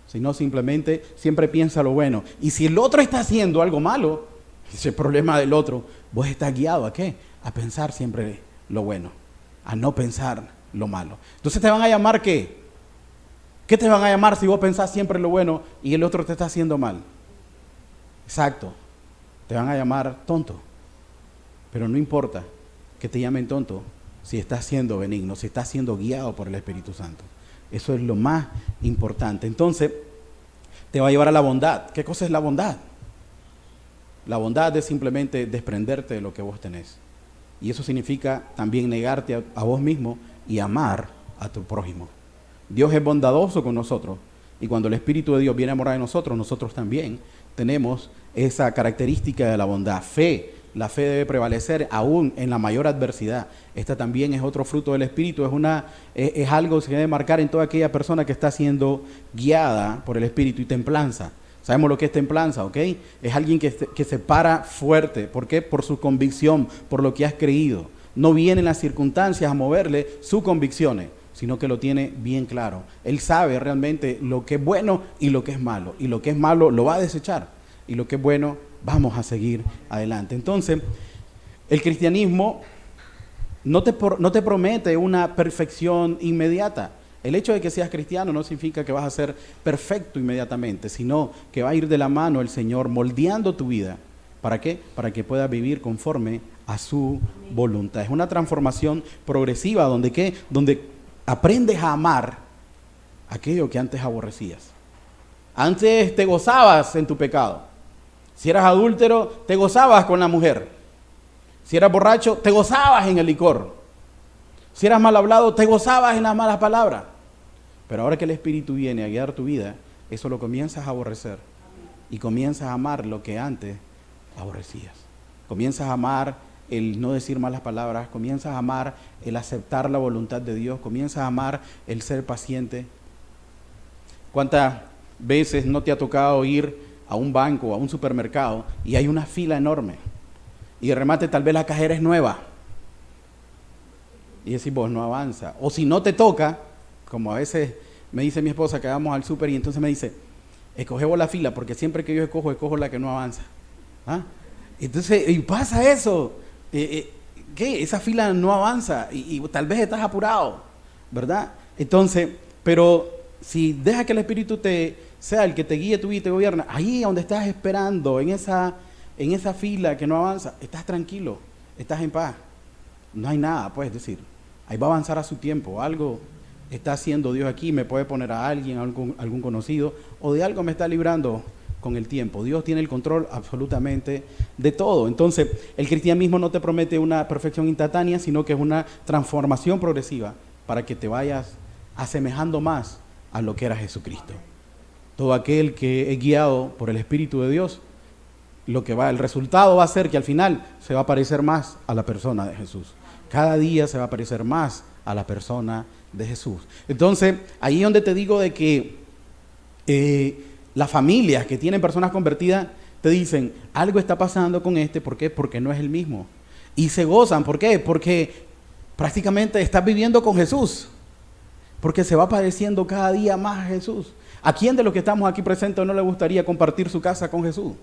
sino simplemente siempre piensa lo bueno. Y si el otro está haciendo algo malo, ese problema del otro, vos estás guiado ¿a qué? A pensar siempre lo bueno, a no pensar lo malo. Entonces te van a llamar ¿qué? ¿Qué te van a llamar si vos pensás siempre lo bueno y el otro te está haciendo mal? Exacto, te van a llamar tonto. Pero no importa que te llamen tonto si estás siendo benigno, si estás siendo guiado por el Espíritu Santo. Eso es lo más importante. Entonces, te va a llevar a la bondad. ¿Qué cosa es la bondad? La bondad es simplemente desprenderte de lo que vos tenés. Y eso significa también negarte a vos mismo y amar a tu prójimo. Dios es bondadoso con nosotros. Y cuando el Espíritu de Dios viene a morar en nosotros, nosotros también tenemos esa característica de la bondad. Fe. La fe debe prevalecer aún en la mayor adversidad. Esta también es otro fruto del Espíritu, es algo que se debe marcar en toda aquella persona que está siendo guiada por el Espíritu. Y templanza. Sabemos lo que es templanza, ¿ok? Es alguien que se para fuerte. ¿Por qué? Por su convicción, por lo que has creído. No vienen las circunstancias a moverle sus convicciones, sino que lo tiene bien claro. Él sabe realmente lo que es bueno y lo que es malo. Y lo que es malo lo va a desechar. Y lo que es bueno vamos a seguir adelante. Entonces, el cristianismo no te promete una perfección inmediata. El hecho de que seas cristiano no significa que vas a ser perfecto inmediatamente, sino que va a ir de la mano el Señor moldeando tu vida. ¿Para qué? Para que puedas vivir conforme a su voluntad. Es una transformación progresiva donde aprendes a amar aquello que antes aborrecías. Antes te gozabas en tu pecado. Si eras adúltero, te gozabas con la mujer. Si eras borracho, te gozabas en el licor. Si eras mal hablado, te gozabas en las malas palabras. Pero ahora que el Espíritu viene a guiar tu vida, eso lo comienzas a aborrecer. Y comienzas a amar lo que antes aborrecías. Comienzas a amar el no decir malas palabras. Comienzas a amar el aceptar la voluntad de Dios. Comienzas a amar el ser paciente. ¿Cuántas veces no te ha tocado ir a un banco, a un supermercado, y hay una fila enorme? Y de remate tal vez la cajera es nueva. Y decís vos, no avanza. O si no te toca, como a veces me dice mi esposa que vamos al súper y entonces me dice, escoge vos la fila, porque siempre que yo escojo la que no avanza. ¿Ah? Entonces, y pasa eso. ¿Qué? Esa fila no avanza y tal vez estás apurado, ¿verdad? Entonces, pero si deja que el Espíritu sea el que te guíe tu vida y te gobierna, ahí donde estás esperando, en esa fila que no avanza, estás tranquilo, estás en paz. No hay nada, puedes decir. Ahí va a avanzar a su tiempo. Algo está haciendo Dios aquí, me puede poner a alguien, algún conocido, o de algo me está librando con el tiempo. Dios tiene el control absolutamente de todo. Entonces, el cristianismo no te promete una perfección instantánea, sino que es una transformación progresiva para que te vayas asemejando más a lo que era Jesucristo. Todo aquel que es guiado por el Espíritu de Dios, el resultado va a ser que al final se va a parecer más a la persona de Jesús. Cada día se va a parecer más a la persona de Jesús. Entonces, ahí es donde te digo de que las familias que tienen personas convertidas te dicen, algo está pasando con este, ¿por qué? Porque no es el mismo. Y se gozan, ¿por qué? Porque prácticamente estás viviendo con Jesús. Porque se va pareciendo cada día más a Jesús. ¿A quién de los que estamos aquí presentes no le gustaría compartir su casa con Jesús?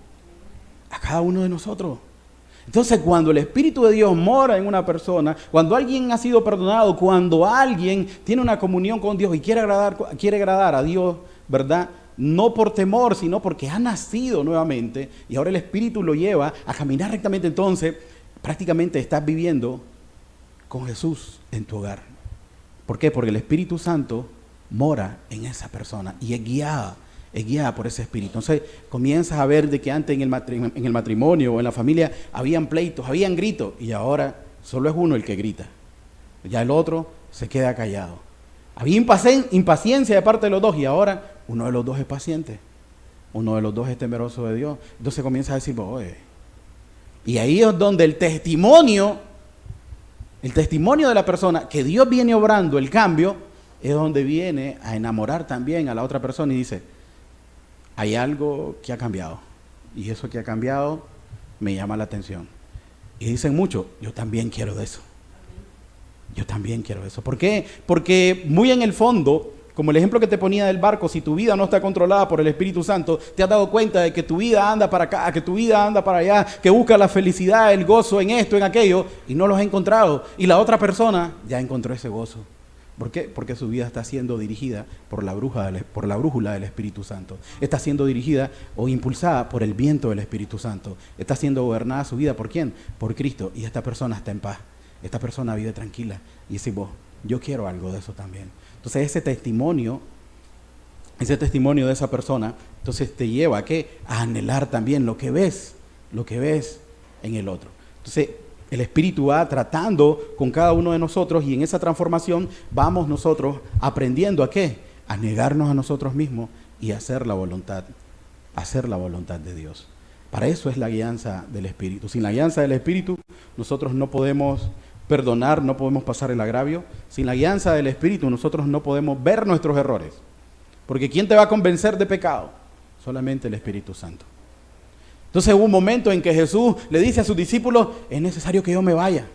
A cada uno de nosotros. Entonces, cuando el Espíritu de Dios mora en una persona, cuando alguien ha sido perdonado, cuando alguien tiene una comunión con Dios y quiere agradar a Dios, ¿verdad? No por temor, sino porque ha nacido nuevamente y ahora el Espíritu lo lleva a caminar rectamente. Entonces, prácticamente estás viviendo con Jesús en tu hogar. ¿Por qué? Porque el Espíritu Santo mora en esa persona y es guiada por ese Espíritu. Entonces comienzas a ver de que antes en el matrimonio o en la familia habían pleitos, habían gritos, y ahora solo es uno el que grita. Ya el otro se queda callado. Había impaciencia de parte de los dos y ahora uno de los dos es paciente. Uno de los dos es temeroso de Dios. Entonces comienza a decir, oye. Y ahí es donde el testimonio de la persona, que Dios viene obrando el cambio, es donde viene a enamorar también a la otra persona y dice, hay algo que ha cambiado. Y eso que ha cambiado me llama la atención. Y dicen mucho, yo también quiero de eso. Yo también quiero eso. ¿Por qué? Porque muy en el fondo, como el ejemplo que te ponía del barco, si tu vida no está controlada por el Espíritu Santo, te has dado cuenta de que tu vida anda para acá, que tu vida anda para allá, que busca la felicidad, el gozo en esto, en aquello, y no los has encontrado. Y la otra persona ya encontró ese gozo. ¿Por qué? Porque su vida está siendo dirigida por la brújula del Espíritu Santo. Está siendo dirigida o impulsada por el viento del Espíritu Santo. Está siendo gobernada su vida, ¿por quién? Por Cristo. Y esta persona está en paz. Esta persona vive tranquila. Y dice, vos, yo quiero algo de eso también. Entonces ese testimonio de esa persona, entonces te lleva ¿a qué? A anhelar también lo que ves en el otro. Entonces el Espíritu va tratando con cada uno de nosotros y en esa transformación vamos nosotros aprendiendo ¿a qué? A negarnos a nosotros mismos y hacer la voluntad de Dios. Para eso es la guianza del Espíritu. Sin la guianza del Espíritu nosotros no podemos perdonar, no podemos pasar el agravio. Sin la guianza del Espíritu nosotros no podemos ver nuestros errores. Porque ¿quién te va a convencer de pecado? Solamente el Espíritu Santo. Entonces hubo un momento en que Jesús le dice a sus discípulos, es necesario que yo me vaya.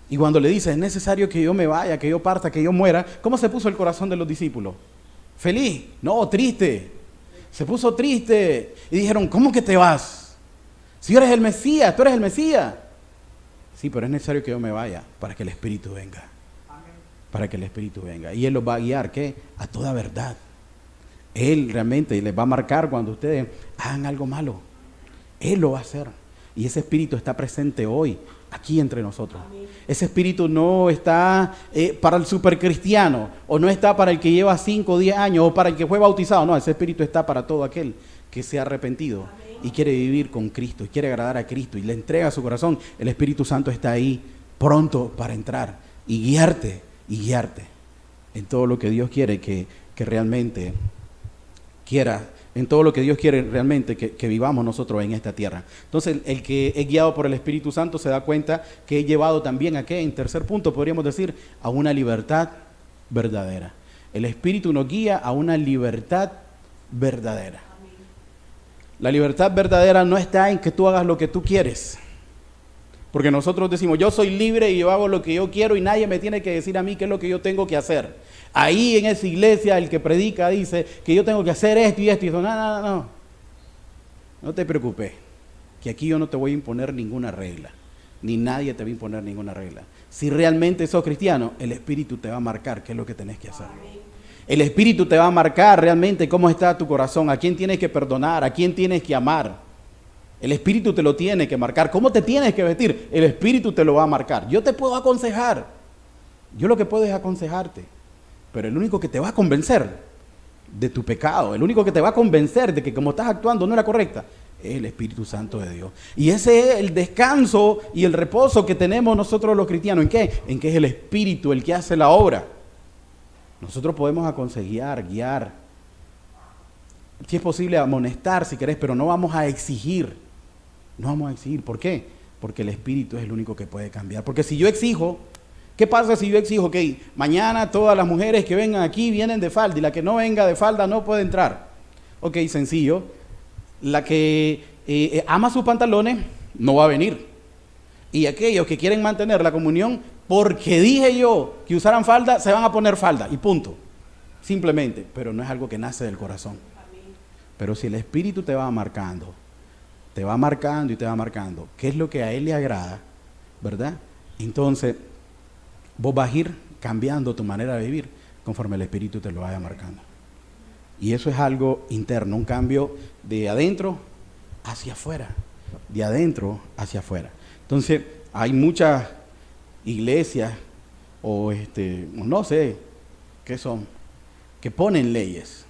Y cuando le dice, es necesario que yo me vaya, que yo parta, que yo muera, ¿cómo se puso el corazón de los discípulos? ¿Feliz? No, triste. Se puso triste. Y dijeron, ¿cómo que te vas? Si eres el Mesías, tú eres el Mesías. Sí, pero es necesario que yo me vaya para que el Espíritu venga. Para que el Espíritu venga. Y Él los va a guiar, ¿qué? A toda verdad. Él realmente les va a marcar cuando ustedes hagan algo malo. Él lo va a hacer. Y ese Espíritu está presente hoy, aquí entre nosotros. Amén. Ese Espíritu no está para el supercristiano, o no está para el que lleva 5 o 10 años, o para el que fue bautizado. No, ese Espíritu está para todo aquel que se ha arrepentido. Amén. Y quiere vivir con Cristo, y quiere agradar a Cristo, y le entrega su corazón. El Espíritu Santo está ahí, pronto para entrar, y guiarte en todo lo que Dios quiere que realmente quiera. En todo lo que Dios quiere realmente que vivamos nosotros en esta tierra. Entonces, el que es guiado por el Espíritu Santo se da cuenta que es llevado también a ¿qué? En tercer punto, podríamos decir, a una libertad verdadera. El Espíritu nos guía a una libertad verdadera. La libertad verdadera no está en que tú hagas lo que tú quieres. Porque nosotros decimos, yo soy libre y yo hago lo que yo quiero y nadie me tiene que decir a mí qué es lo que yo tengo que hacer. Ahí en esa iglesia el que predica dice que yo tengo que hacer esto y esto y eso. No. No te preocupes, que aquí yo no te voy a imponer ninguna regla. Ni nadie te va a imponer ninguna regla. Si realmente sos cristiano, el Espíritu te va a marcar qué es lo que tenés que hacer. El Espíritu te va a marcar realmente cómo está tu corazón, a quién tienes que perdonar, a quién tienes que amar. El Espíritu te lo tiene que marcar. ¿Cómo te tienes que vestir? El Espíritu te lo va a marcar. Yo te puedo aconsejar. Yo lo que puedo es aconsejarte. Pero el único que te va a convencer de tu pecado, el único que te va a convencer de que como estás actuando no era correcta, es el Espíritu Santo de Dios. Y ese es el descanso y el reposo que tenemos nosotros los cristianos. ¿En qué? En que es el Espíritu el que hace la obra. Nosotros podemos aconsejar, guiar. Si es posible, amonestar si querés, pero no vamos a exigir. No vamos a exigir. ¿Por qué? Porque el Espíritu es el único que puede cambiar. Porque si yo exijo, ¿qué pasa si yo exijo que mañana todas las mujeres que vengan aquí vienen de falda y la que no venga de falda no puede entrar? Ok, sencillo. La que ama sus pantalones no va a venir. Y aquellos que quieren mantener la comunión, porque dije yo que usaran falda, se van a poner falda y punto. Simplemente, pero no es algo que nace del corazón. Pero si el Espíritu te va marcando y te va marcando, ¿qué es lo que a Él le agrada? ¿Verdad? Entonces, vos vas a ir cambiando tu manera de vivir conforme el Espíritu te lo vaya marcando. Y eso es algo interno, un cambio de adentro hacia afuera, de adentro hacia afuera. Entonces, hay muchas iglesias o no sé qué son, que ponen leyes,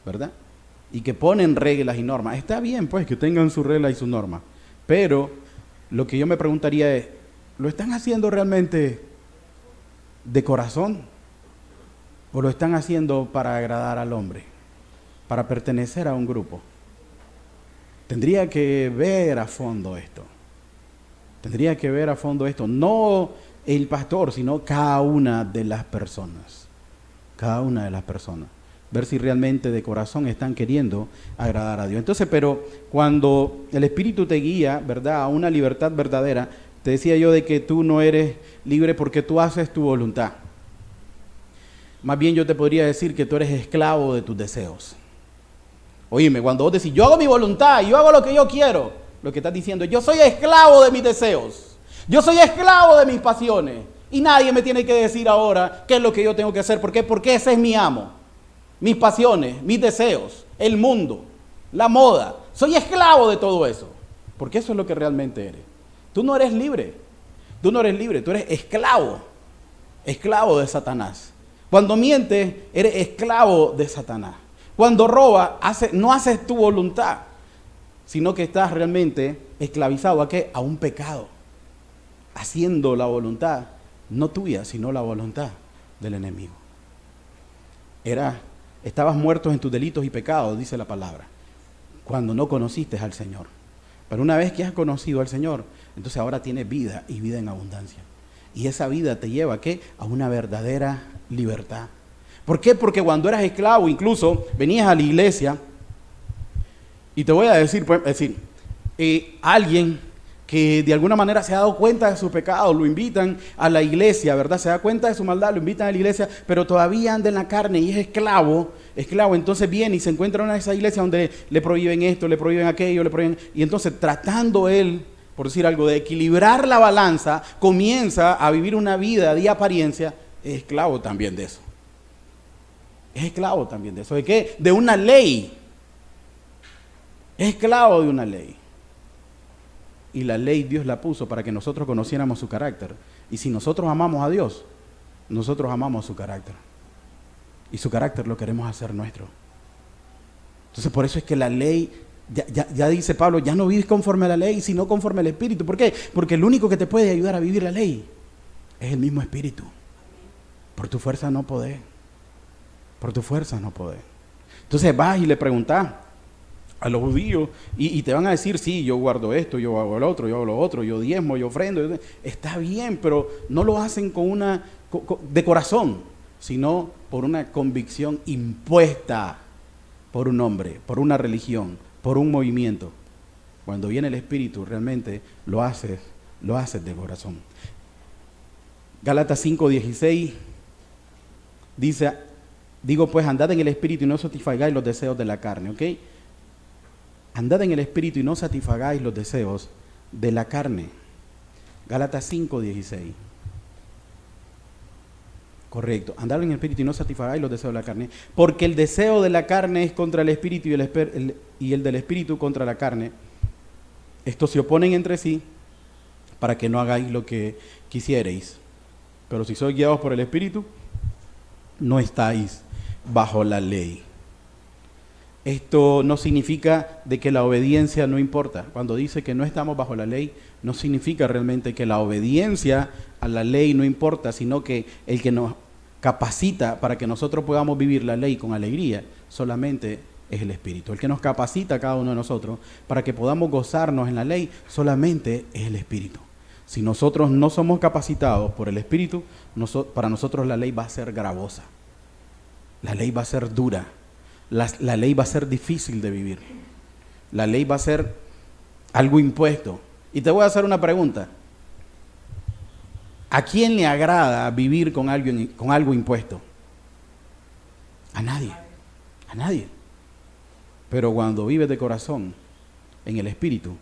¿verdad? Y que ponen reglas y normas. Está bien, pues, que tengan sus reglas y sus normas. Pero lo que yo me preguntaría es, ¿lo están haciendo realmente de corazón? ¿O lo están haciendo para agradar al hombre? Para pertenecer a un grupo. Tendría que ver a fondo esto. Tendría que ver a fondo esto. No el pastor, sino cada una de las personas. Cada una de las personas. Ver si realmente de corazón están queriendo agradar a Dios. Entonces, pero cuando el Espíritu te guía, ¿verdad?, a una libertad verdadera, te decía yo de que tú no eres libre porque tú haces tu voluntad. Más bien yo te podría decir que tú eres esclavo de tus deseos. Oíme, cuando vos decís, yo hago mi voluntad, yo hago lo que yo quiero, lo que estás diciendo, yo soy esclavo de mis deseos, yo soy esclavo de mis pasiones, y nadie me tiene que decir ahora qué es lo que yo tengo que hacer. ¿Por qué? Porque ese es mi amo. Mis pasiones, mis deseos, el mundo, la moda. Soy esclavo de todo eso. Porque eso es lo que realmente eres. Tú no eres libre. Tú no eres libre, tú eres esclavo. Esclavo de Satanás. Cuando mientes, eres esclavo de Satanás. Cuando robas, no haces tu voluntad, sino que estás realmente esclavizado ¿a qué? A un pecado. Haciendo la voluntad, no tuya, sino la voluntad del enemigo. Estabas muertos en tus delitos y pecados, dice la palabra, cuando no conociste al Señor. Pero una vez que has conocido al Señor, entonces ahora tienes vida y vida en abundancia. Y esa vida te lleva ¿a qué? A una verdadera libertad. ¿Por qué? Porque cuando eras esclavo, incluso venías a la iglesia, y te voy a decir, pues, alguien que de alguna manera se ha dado cuenta de su pecado, lo invitan a la iglesia, ¿verdad? Se da cuenta de su maldad, lo invitan a la iglesia, pero todavía anda en la carne y es esclavo, entonces viene y se encuentra en esa iglesia donde le prohíben esto, le prohíben aquello, y entonces tratando él, por decir algo, de equilibrar la balanza, comienza a vivir una vida de apariencia, es esclavo también de eso. Es esclavo también de eso. ¿De qué? De una ley. Es esclavo de una ley. Y la ley Dios la puso para que nosotros conociéramos su carácter. Y si nosotros amamos a Dios, nosotros amamos su carácter. Y su carácter lo queremos hacer nuestro. Entonces por eso es que la ley, ya dice Pablo, ya no vives conforme a la ley, sino conforme al Espíritu. ¿Por qué? Porque el único que te puede ayudar a vivir la ley es el mismo Espíritu. Por tu fuerza no podés. Por tu fuerza no podés. Entonces vas y le preguntás a los judíos y te van a decir, sí, yo guardo esto, yo hago el otro, yo hago lo otro, yo diezmo, yo ofrendo. Está bien, pero no lo hacen de corazón, sino por una convicción impuesta por un hombre, por una religión, por un movimiento. Cuando viene el Espíritu, realmente lo haces lo haces de corazón. Gálatas 5:16 dice, digo pues, andad en el Espíritu y no satisfagáis los deseos de la carne, ¿ok? Andad en el Espíritu y no satisfagáis los deseos de la carne. Gálatas 5:16. Correcto. Andad en el Espíritu y no satisfagáis los deseos de la carne. Porque el deseo de la carne es contra el Espíritu y el del Espíritu contra la carne. Estos se oponen entre sí para que no hagáis lo que quisierais. Pero si sois guiados por el Espíritu, no estáis bajo la ley. Esto no significa de que la obediencia no importa. Cuando dice que no estamos bajo la ley, no significa realmente que la obediencia a la ley no importa, sino que el que nos capacita para que nosotros podamos vivir la ley con alegría solamente es el Espíritu. El que nos capacita a cada uno de nosotros para que podamos gozarnos en la ley solamente es el Espíritu. Si nosotros no somos capacitados por el Espíritu, para nosotros la ley va a ser gravosa. La ley va a ser dura. La ley va a ser difícil de vivir. La ley va a ser algo impuesto. Y te voy a hacer una pregunta. ¿A quién le agrada vivir con algo impuesto? A nadie. A nadie. Pero cuando vives de corazón, en el Espíritu,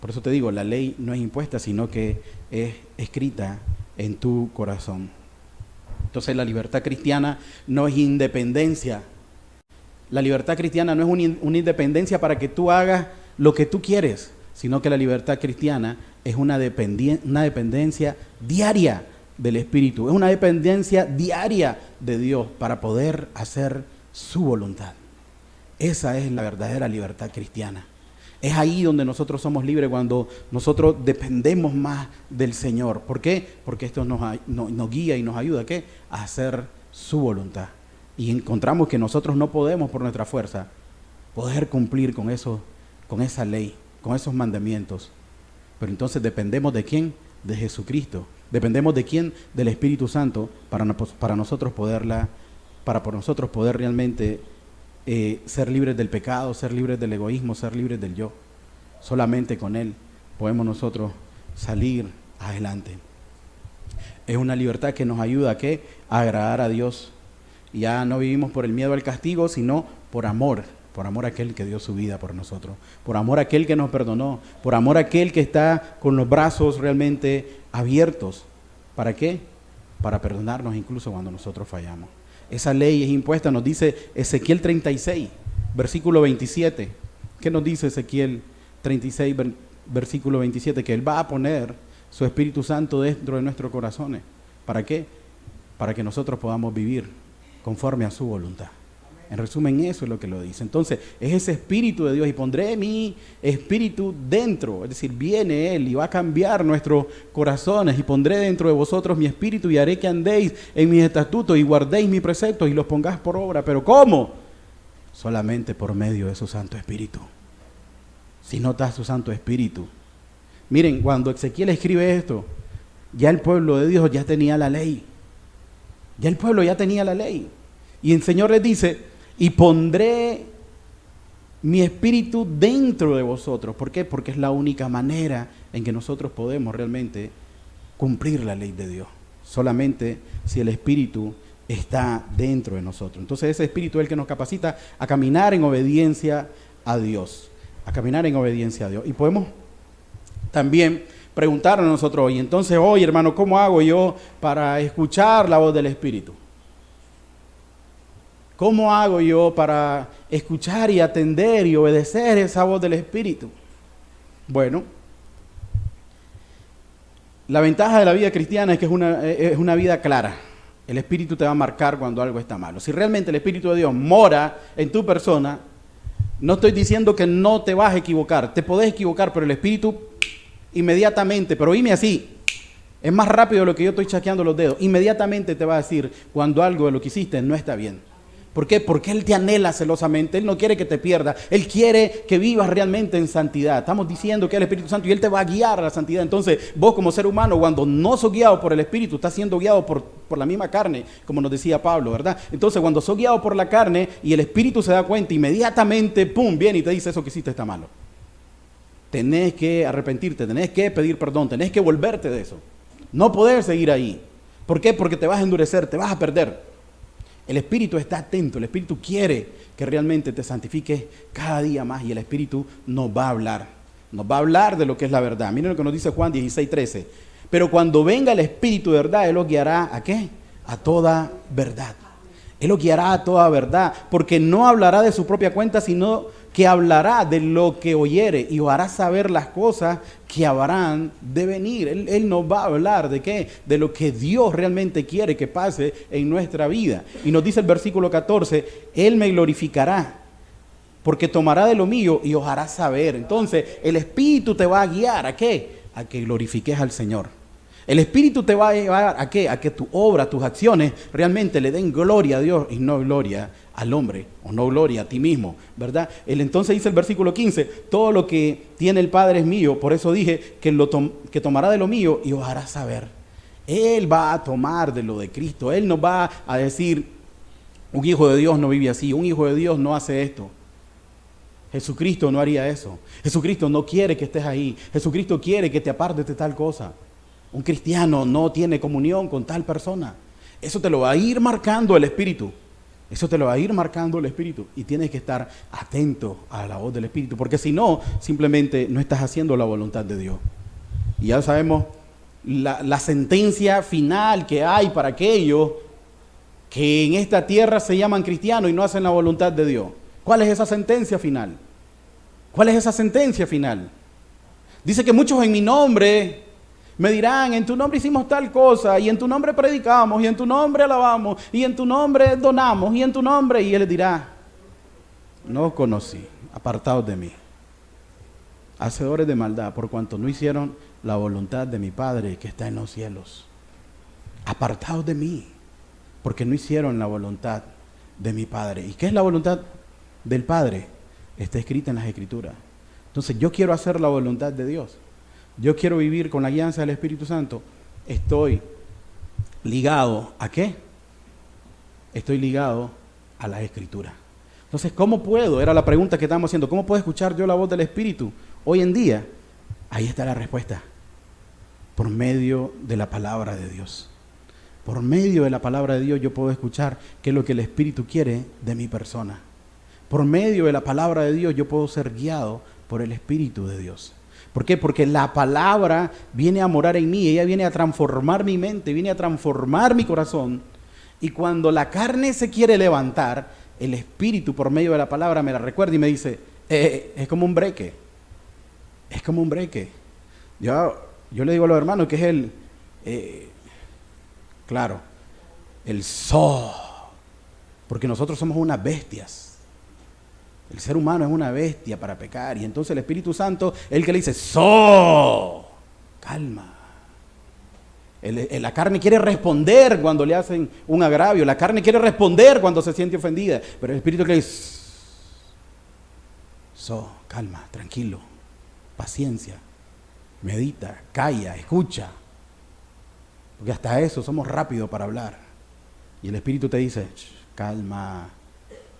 por eso te digo, la ley no es impuesta, sino que es escrita en tu corazón. Entonces la libertad cristiana no es independencia. La libertad cristiana no es una independencia para que tú hagas lo que tú quieres, sino que la libertad cristiana es una dependencia diaria del Espíritu, es una dependencia diaria de Dios para poder hacer su voluntad. Esa es la verdadera libertad cristiana. Es ahí donde nosotros somos libres, cuando nosotros dependemos más del Señor. ¿Por qué? Porque esto nos guía y nos ayuda a hacer su voluntad. Y encontramos que nosotros no podemos por nuestra fuerza poder cumplir con esa ley, con esos mandamientos. Pero entonces dependemos ¿de quién? De Jesucristo. Dependemos ¿de quién? Del Espíritu Santo para nosotros poder realmente ser libres del pecado, ser libres del egoísmo, ser libres del yo. Solamente con Él podemos nosotros salir adelante. Es una libertad que nos ayuda a agradar a Dios. Ya no vivimos por el miedo al castigo, sino por amor a aquel que dio su vida por nosotros, por amor a aquel que nos perdonó, por amor a aquel que está con los brazos realmente abiertos. ¿Para qué? Para perdonarnos incluso cuando nosotros fallamos. Esa ley es impuesta, nos dice Ezequiel 36, versículo 27. ¿Qué nos dice Ezequiel 36, versículo 27? Que Él va a poner su Espíritu Santo dentro de nuestros corazones. ¿Para qué? Para que nosotros podamos vivir conforme a su voluntad. En resumen, eso es lo que lo dice. Entonces, es ese Espíritu de Dios, y pondré mi Espíritu dentro, es decir, viene Él y va a cambiar nuestros corazones, y pondré dentro de vosotros mi Espíritu y haré que andéis en mis estatutos y guardéis mis preceptos y los pongáis por obra. ¿Pero cómo? Solamente por medio de su Santo Espíritu. Si no está su Santo Espíritu. Miren, cuando Ezequiel escribe esto, ya el pueblo de Dios ya tenía la ley. Ya el pueblo ya tenía la ley. Y el Señor les dice, y pondré mi Espíritu dentro de vosotros. ¿Por qué? Porque es la única manera en que nosotros podemos realmente cumplir la ley de Dios. Solamente si el Espíritu está dentro de nosotros. Entonces ese Espíritu es el que nos capacita a caminar en obediencia a Dios. A caminar en obediencia a Dios. Y podemos también preguntarnos a nosotros hoy, entonces hoy, hermano, ¿cómo hago yo para escuchar la voz del Espíritu? ¿Cómo hago yo para escuchar y atender y obedecer esa voz del Espíritu? Bueno, la ventaja de la vida cristiana es que es una vida clara. El Espíritu te va a marcar cuando algo está malo. Si realmente el Espíritu de Dios mora en tu persona, no estoy diciendo que no te vas a equivocar. Te podés equivocar, pero el Espíritu inmediatamente, pero oíme así, es más rápido de lo que yo estoy chasqueando los dedos. Inmediatamente te va a decir cuando algo de lo que hiciste no está bien. ¿Por qué? Porque Él te anhela celosamente. Él no quiere que te pierdas. Él quiere que vivas realmente en santidad. Estamos diciendo que es el Espíritu Santo y Él te va a guiar a la santidad. Entonces, vos como ser humano, cuando no sos guiado por el Espíritu, estás siendo guiado por la misma carne, como nos decía Pablo, ¿verdad? Entonces, cuando sos guiado por la carne y el Espíritu se da cuenta, inmediatamente, pum, viene y te dice eso que hiciste está malo. tenés que arrepentirte, tenés que pedir perdón, tenés que volverte de eso. No podés seguir ahí. ¿Por qué? Porque te vas a endurecer, te vas a perder. El Espíritu está atento, el Espíritu quiere que realmente te santifiques cada día más y el Espíritu nos va a hablar de lo que es la verdad. Miren lo que nos dice Juan 16:13. Pero cuando venga el Espíritu de verdad, Él los guiará ¿a qué? A toda verdad. Él los guiará a toda verdad, porque no hablará de su propia cuenta, sino que hablará de lo que oyere y os hará saber las cosas que habrán de venir. Él nos va a hablar de qué, de lo que Dios realmente quiere que pase en nuestra vida. Y nos dice el versículo 14, Él me glorificará, porque tomará de lo mío y os hará saber. Entonces, el Espíritu te va a guiar ¿a qué? A que glorifiques al Señor. El Espíritu te va a llevar ¿a qué? A que tu obra, tus acciones realmente le den gloria a Dios y no gloria al hombre o no gloria a ti mismo, ¿verdad? Entonces dice el versículo 15, todo lo que tiene el Padre es mío, por eso dije que tomará de lo mío y os hará saber. Él va a tomar de lo de Cristo, Él nos va a decir, un hijo de Dios no vive así, un hijo de Dios no hace esto. Jesucristo no haría eso. Jesucristo no quiere que estés ahí. Jesucristo quiere que te apartes de tal cosa. Un cristiano no tiene comunión con tal persona. Eso te lo va a ir marcando el Espíritu. Eso te lo va a ir marcando el Espíritu. Y tienes que estar atento a la voz del Espíritu. Porque si no, simplemente no estás haciendo la voluntad de Dios. Y ya sabemos la sentencia final que hay para aquellos que en esta tierra se llaman cristianos y no hacen la voluntad de Dios. ¿Cuál es esa sentencia final? ¿Cuál es esa sentencia final? Dice que muchos en mi nombre me dirán, en tu nombre hicimos tal cosa, y en tu nombre predicamos, y en tu nombre alabamos, y en tu nombre donamos, y en tu nombre, y Él les dirá, no os conocí, apartados de mí, hacedores de maldad, por cuanto no hicieron la voluntad de mi Padre que está en los cielos. Apartados de mí, porque no hicieron la voluntad de mi Padre. ¿Y qué es la voluntad del Padre? Está escrita en las Escrituras. Entonces yo quiero hacer la voluntad de Dios. Yo quiero vivir con la guianza del Espíritu Santo. Estoy ligado ¿a qué? Estoy ligado a la Escritura. Entonces, ¿cómo puedo? Era la pregunta que estábamos haciendo. ¿Cómo puedo escuchar yo la voz del Espíritu hoy en día? Ahí está la respuesta. Por medio de la palabra de Dios. Por medio de la palabra de Dios yo puedo escuchar qué es lo que el Espíritu quiere de mi persona. Por medio de la palabra de Dios yo puedo ser guiado por el Espíritu de Dios. ¿Por qué? Porque la palabra viene a morar en mí, ella viene a transformar mi mente, viene a transformar mi corazón. Y cuando la carne se quiere levantar, el Espíritu por medio de la palabra me la recuerda y me dice, es como un breque. Es como un breque. Yo le digo a los hermanos que es claro, el so. Porque nosotros somos unas bestias. El ser humano es una bestia para pecar. Y entonces el Espíritu Santo es el que le dice, ¡so! Calma. La carne quiere responder cuando le hacen un agravio. La carne quiere responder cuando se siente ofendida. Pero el Espíritu que le dice, ¡so! Calma, tranquilo. Paciencia. Medita, calla, escucha. Porque hasta eso somos rápidos para hablar. Y el Espíritu te dice, calma,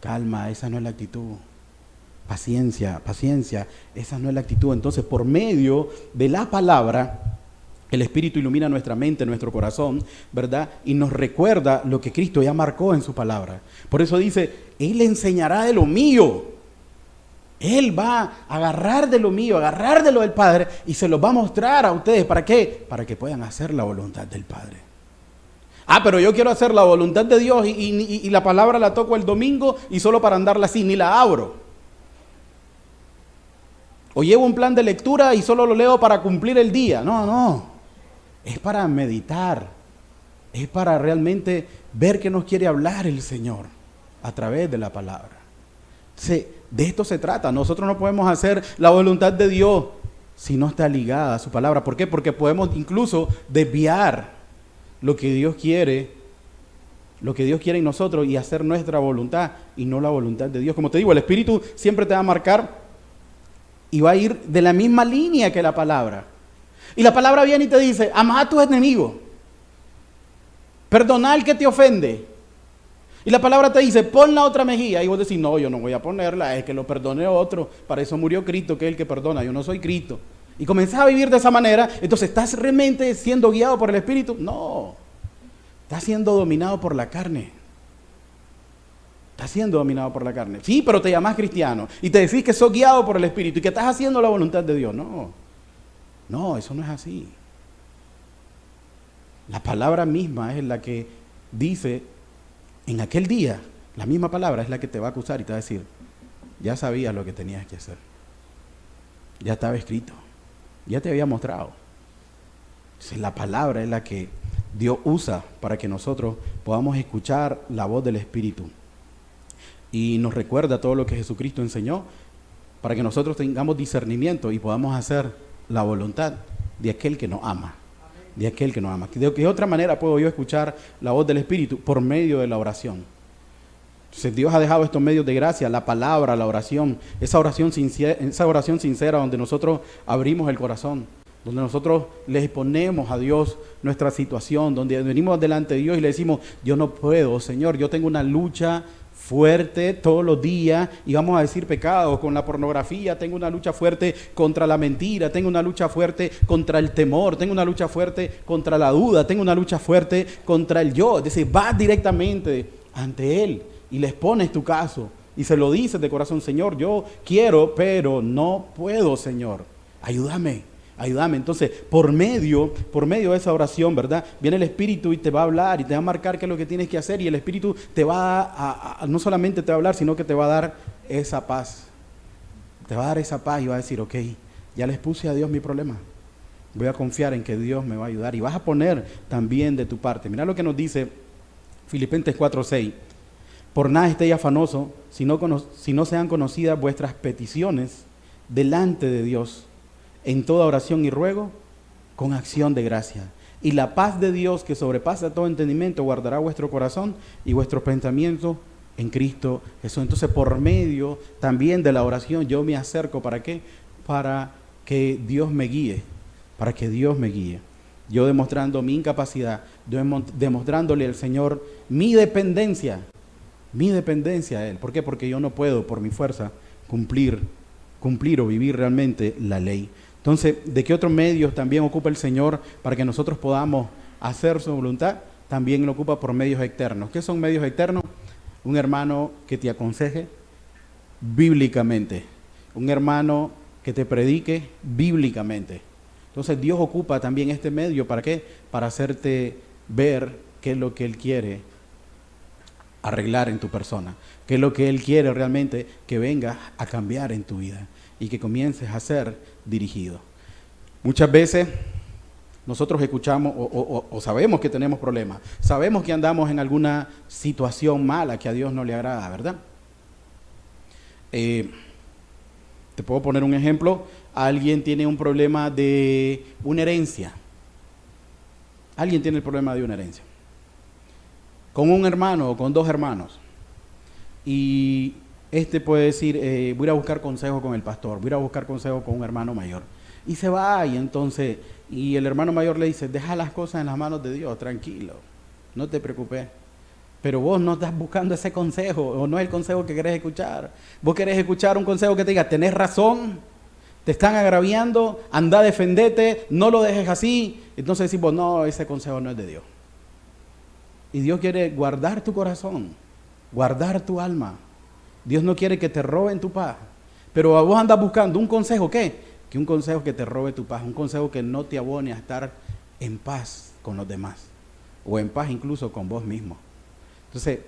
calma, esa no es la actitud. Paciencia, paciencia, esa no es la actitud. Entonces, por medio de la palabra, el Espíritu ilumina nuestra mente, nuestro corazón, ¿verdad? Y nos recuerda lo que Cristo ya marcó en su palabra. Por eso dice, Él enseñará de lo mío. Él va a agarrar de lo mío, agarrar de lo del Padre y se lo va a mostrar a ustedes. ¿Para qué? Para que puedan hacer la voluntad del Padre. Ah, pero yo quiero hacer la voluntad de Dios y la palabra la toco el domingo y solo para andarla así, ni la abro. O llevo un plan de lectura y solo lo leo para cumplir el día. No. Es para meditar. Es para realmente ver qué nos quiere hablar el Señor a través de la palabra. De esto se trata. Nosotros no podemos hacer la voluntad de Dios si no está ligada a su palabra. ¿Por qué? Porque podemos incluso desviar lo que Dios quiere en nosotros y hacer nuestra voluntad y no la voluntad de Dios. Como te digo, el Espíritu siempre te va a marcar y va a ir de la misma línea que la palabra. Y la palabra viene y te dice, ama a tus enemigos, perdona al que te ofende. Y la palabra te dice, pon la otra mejilla. Y vos decís, no, yo no voy a ponerla, es que lo perdone otro. Para eso murió Cristo, que es el que perdona, yo no soy Cristo. Y comenzás a vivir de esa manera, entonces ¿estás realmente siendo guiado por el Espíritu? No, estás siendo dominado por la carne. Estás siendo dominado por la carne. Sí, pero te llamás cristiano y te decís que sos guiado por el Espíritu y que estás haciendo la voluntad de Dios. No, eso no es así. La palabra misma es la que dice, en aquel día, la misma palabra es la que te va a acusar y te va a decir, ya sabías lo que tenías que hacer. Ya estaba escrito. Ya te había mostrado. Entonces, la palabra es la que Dios usa para que nosotros podamos escuchar la voz del Espíritu. Y nos recuerda todo lo que Jesucristo enseñó para que nosotros tengamos discernimiento y podamos hacer la voluntad de aquel que nos ama. De aquel que nos ama. ¿De qué otra manera puedo yo escuchar la voz del Espíritu? Por medio de la oración. Entonces Dios ha dejado estos medios de gracia, la palabra, la oración, esa oración sincera donde nosotros abrimos el corazón, donde nosotros le exponemos a Dios nuestra situación, donde venimos delante de Dios y le decimos, yo no puedo, Señor, yo tengo una lucha fuerte todos los días, y vamos a decir pecados, con la pornografía, tengo una lucha fuerte contra la mentira, tengo una lucha fuerte contra el temor, tengo una lucha fuerte contra la duda, tengo una lucha fuerte contra el yo. Es decir, vas directamente ante Él y les pones tu caso y se lo dices de corazón, Señor, yo quiero, pero no puedo, Señor, ayúdame. Entonces, por medio de esa oración, ¿verdad? Viene el Espíritu y te va a hablar y te va a marcar qué es lo que tienes que hacer, y el Espíritu te va no solamente te va a hablar, sino que te va a dar esa paz. Te va a dar esa paz y va a decir, ok, ya les puse a Dios mi problema. Voy a confiar en que Dios me va a ayudar, y vas a poner también de tu parte. Mira lo que nos dice Filipenses 4:6. Por nada estéis afanosos, si no sean conocidas vuestras peticiones delante de Dios, en toda oración y ruego, con acción de gracia. Y la paz de Dios, que sobrepasa todo entendimiento, guardará vuestro corazón y vuestros pensamientos en Cristo Jesús. Entonces, por medio también de la oración, yo me acerco, ¿para qué? Para que Dios me guíe, para que Dios me guíe. Yo demostrando mi incapacidad, yo demostrándole al Señor mi dependencia a Él. ¿Por qué? Porque yo no puedo, por mi fuerza, cumplir o vivir realmente la ley. Entonces, ¿de qué otros medios también ocupa el Señor para que nosotros podamos hacer su voluntad? También lo ocupa por medios externos. ¿Qué son medios externos? Un hermano que te aconseje bíblicamente. Un hermano que te predique bíblicamente. Entonces, Dios ocupa también este medio, ¿para qué? Para hacerte ver qué es lo que Él quiere arreglar en tu persona, qué es lo que Él quiere realmente que venga a cambiar en tu vida y que comiences a ser dirigido. Muchas veces nosotros escuchamos o sabemos que tenemos problemas, sabemos que andamos en alguna situación mala que a Dios no le agrada, ¿verdad? Te puedo poner un ejemplo. Alguien tiene un problema de una herencia. Alguien tiene el problema de una herencia. Con un hermano o con dos hermanos. Y puede decir, voy a ir a buscar consejo con el pastor, voy a ir a buscar consejo con un hermano mayor. Y se va, y el hermano mayor le dice, deja las cosas en las manos de Dios, tranquilo, no te preocupes. Pero vos no estás buscando ese consejo, o no es el consejo que querés escuchar. Vos querés escuchar un consejo que te diga, tenés razón, te están agraviando, anda, defendete, no lo dejes así. Entonces decimos, no, ese consejo no es de Dios. Y Dios quiere guardar tu corazón, guardar tu alma. Dios no quiere que te roben tu paz. Pero vos andas buscando un consejo, ¿qué? Que un consejo que te robe tu paz, un consejo que no te abone a estar en paz con los demás, o en paz incluso con vos mismo. Entonces,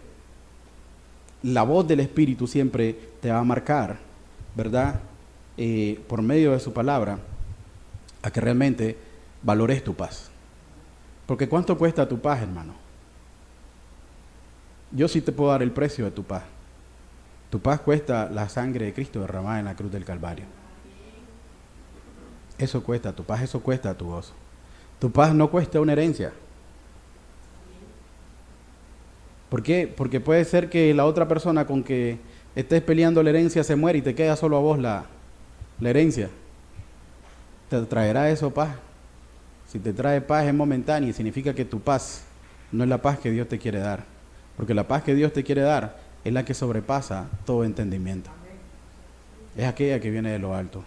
la voz del Espíritu siempre te va a marcar, ¿verdad? Por medio de su palabra, a que realmente valores tu paz. Porque ¿cuánto cuesta tu paz, hermano? Yo sí te puedo dar el precio de tu paz. Tu paz cuesta la sangre de Cristo derramada en la cruz del Calvario. Eso cuesta tu paz, eso cuesta tu gozo. Tu paz no cuesta una herencia. ¿Por qué? Porque puede ser que la otra persona con que estés peleando la herencia se muere y te queda solo a vos la herencia. ¿Te traerá eso paz? Si te trae paz es momentánea y significa que tu paz no es la paz que Dios te quiere dar. Porque la paz que Dios te quiere dar es la que sobrepasa todo entendimiento. Es aquella que viene de lo alto.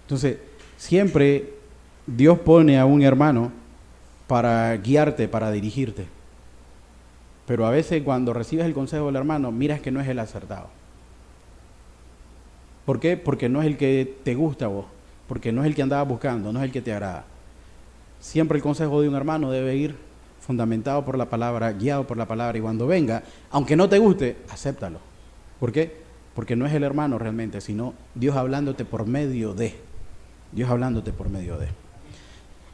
Entonces, siempre Dios pone a un hermano para guiarte, para dirigirte. Pero a veces cuando recibes el consejo del hermano, miras que no es el acertado. ¿Por qué? Porque no es el que te gusta a vos, porque no es el que andabas buscando, no es el que te agrada. Siempre el consejo de un hermano debe ir fundamentado por la palabra, guiado por la palabra, y cuando venga, aunque no te guste, acéptalo. ¿Por qué? Porque no es el hermano realmente, sino Dios hablándote por medio de. Dios hablándote por medio de.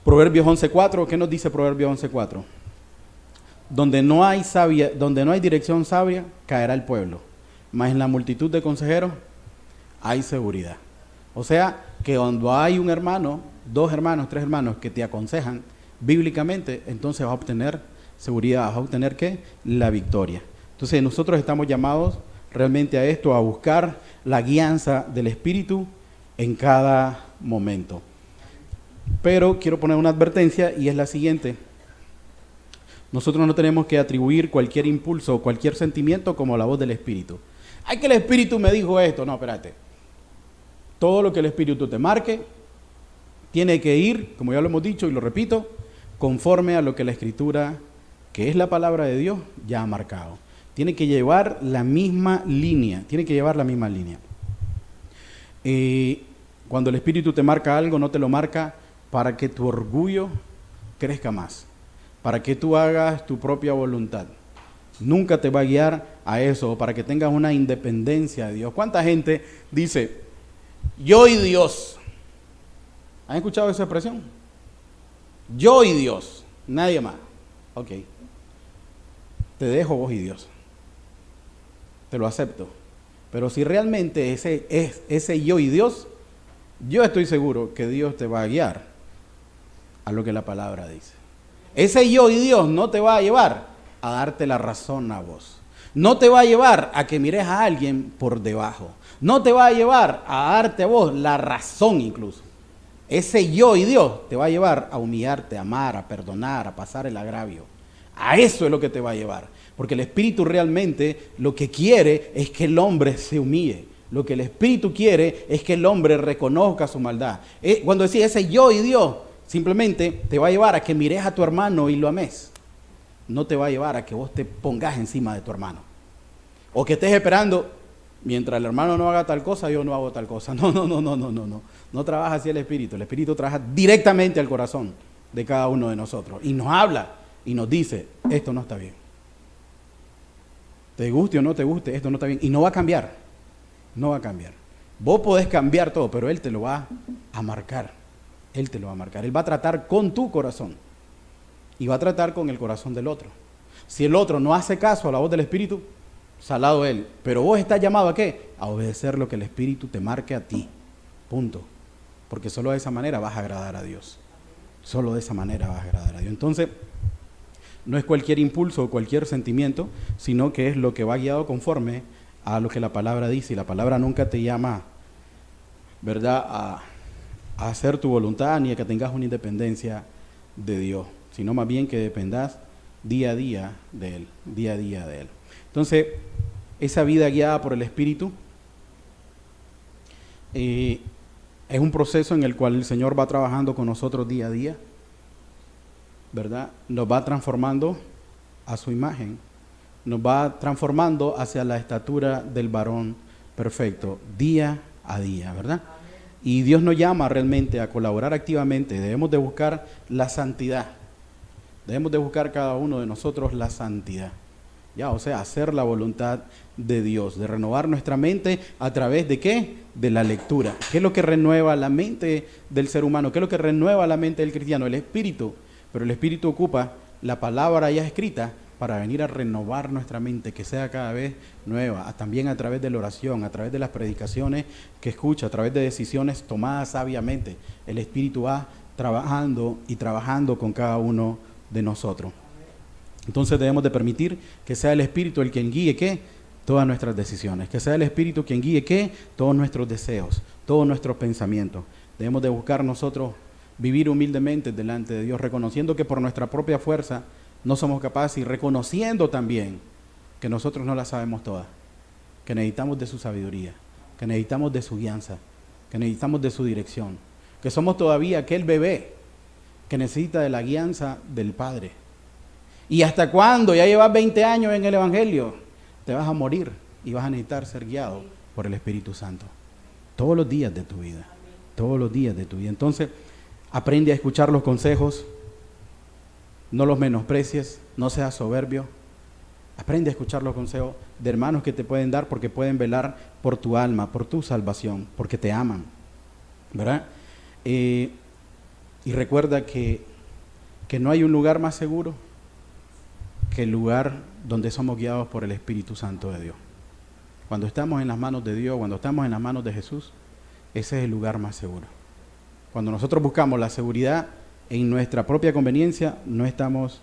Proverbios 11:4, ¿qué nos dice Proverbios 11:4? Donde no hay dirección sabia, caerá el pueblo, mas en la multitud de consejeros hay seguridad. O sea, que cuando hay un hermano, 2 hermanos, 3 hermanos que te aconsejan bíblicamente, entonces vas a obtener seguridad, vas a obtener ¿qué? La victoria. Entonces nosotros estamos llamados realmente a esto, a buscar la guianza del Espíritu en cada momento. Pero quiero poner una advertencia y es la siguiente. Nosotros no tenemos que atribuir cualquier impulso o cualquier sentimiento como la voz del Espíritu. Ay, que el Espíritu me dijo esto. No, espérate. Todo lo que el Espíritu te marque tiene que ir, como ya lo hemos dicho y lo repito, conforme a lo que la Escritura, que es la palabra de Dios, ya ha marcado. Tiene que llevar la misma línea. Cuando el Espíritu te marca algo, no te lo marca para que tu orgullo crezca más, para que tú hagas tu propia voluntad. Nunca te va a guiar a eso, para que tengas una independencia de Dios. ¿Cuánta gente dice, yo y Dios? ¿Han escuchado esa expresión? Yo y Dios, nadie más. Ok, te dejo vos y Dios. Te lo acepto. Pero si realmente ese yo y Dios, yo estoy seguro que Dios te va a guiar a lo que la palabra dice. Ese yo y Dios no te va a llevar a darte la razón a vos. No te va a llevar a que mires a alguien por debajo. No te va a llevar a darte a vos la razón incluso. Ese yo y Dios te va a llevar a humillarte, a amar, a perdonar, a pasar el agravio. A eso es lo que te va a llevar. Porque el Espíritu realmente lo que quiere es que el hombre se humille. Lo que el Espíritu quiere es que el hombre reconozca su maldad. Cuando decía ese yo y Dios, simplemente te va a llevar a que mires a tu hermano y lo ames. No te va a llevar a que vos te pongas encima de tu hermano. O que estés esperando, mientras el hermano no haga tal cosa, yo no hago tal cosa. No. No trabaja así el Espíritu. El Espíritu trabaja directamente al corazón de cada uno de nosotros. Y nos habla y nos dice, esto no está bien. Te guste o no te guste, esto no está bien. Y no va a cambiar. No va a cambiar. Vos podés cambiar todo, pero Él te lo va a marcar. Él te lo va a marcar. Él va a tratar con tu corazón. Y va a tratar con el corazón del otro. Si el otro no hace caso a la voz del Espíritu, salado él. Pero vos estás llamado ¿a qué? A obedecer lo que el Espíritu te marque a ti. Punto. Porque solo de esa manera vas a agradar a Dios. Solo de esa manera vas a agradar a Dios. Entonces, no es cualquier impulso o cualquier sentimiento, sino que es lo que va guiado conforme a lo que la palabra dice. Y la palabra nunca te llama, ¿verdad?, a hacer tu voluntad ni a que tengas una independencia de Dios, sino más bien que dependas día a día de Él, día a día de Él. Entonces, esa vida guiada por el Espíritu es un proceso en el cual el Señor va trabajando con nosotros día a día, ¿verdad? Nos va transformando a su imagen, nos va transformando hacia la estatura del varón perfecto, día a día, ¿verdad? Y Dios nos llama realmente a colaborar activamente. Debemos de buscar la santidad. Debemos de buscar cada uno de nosotros la santidad. Ya, o sea, hacer la voluntad de Dios, de renovar nuestra mente a través de ¿qué? De la lectura. ¿Qué es lo que renueva la mente del ser humano? ¿Qué es lo que renueva la mente del cristiano? El Espíritu. Pero el Espíritu ocupa la palabra ya escrita para venir a renovar nuestra mente, que sea cada vez nueva, también a través de la oración, a través de las predicaciones que escucha, a través de decisiones tomadas sabiamente. El Espíritu va trabajando y trabajando con cada uno de nosotros. Entonces debemos de permitir que sea el Espíritu el quien guíe ¿qué? Todas nuestras decisiones, que sea el Espíritu quien guíe ¿qué? Todos nuestros deseos, todos nuestros pensamientos. Debemos de buscar nosotros vivir humildemente delante de Dios, reconociendo que por nuestra propia fuerza no somos capaces, y reconociendo también que nosotros no las sabemos todas, que necesitamos de su sabiduría, que necesitamos de su guianza, que necesitamos de su dirección, que somos todavía aquel bebé que necesita de la guianza del Padre. ¿Y hasta cuándo? Ya llevas 20 años en el Evangelio, te vas a morir y vas a necesitar ser guiado por el Espíritu Santo. Todos los días de tu vida, todos los días de tu vida. Entonces, aprende a escuchar los consejos, no los menosprecies, no seas soberbio. Aprende a escuchar los consejos de hermanos que te pueden dar, porque pueden velar por tu alma, por tu salvación, porque te aman, ¿verdad? Y recuerda que no hay un lugar más seguro que el lugar donde somos guiados por el Espíritu Santo de Dios. Cuando estamos en las manos de Dios, cuando estamos en las manos de Jesús, ese es el lugar más seguro. Cuando nosotros buscamos la seguridad en nuestra propia conveniencia, no estamos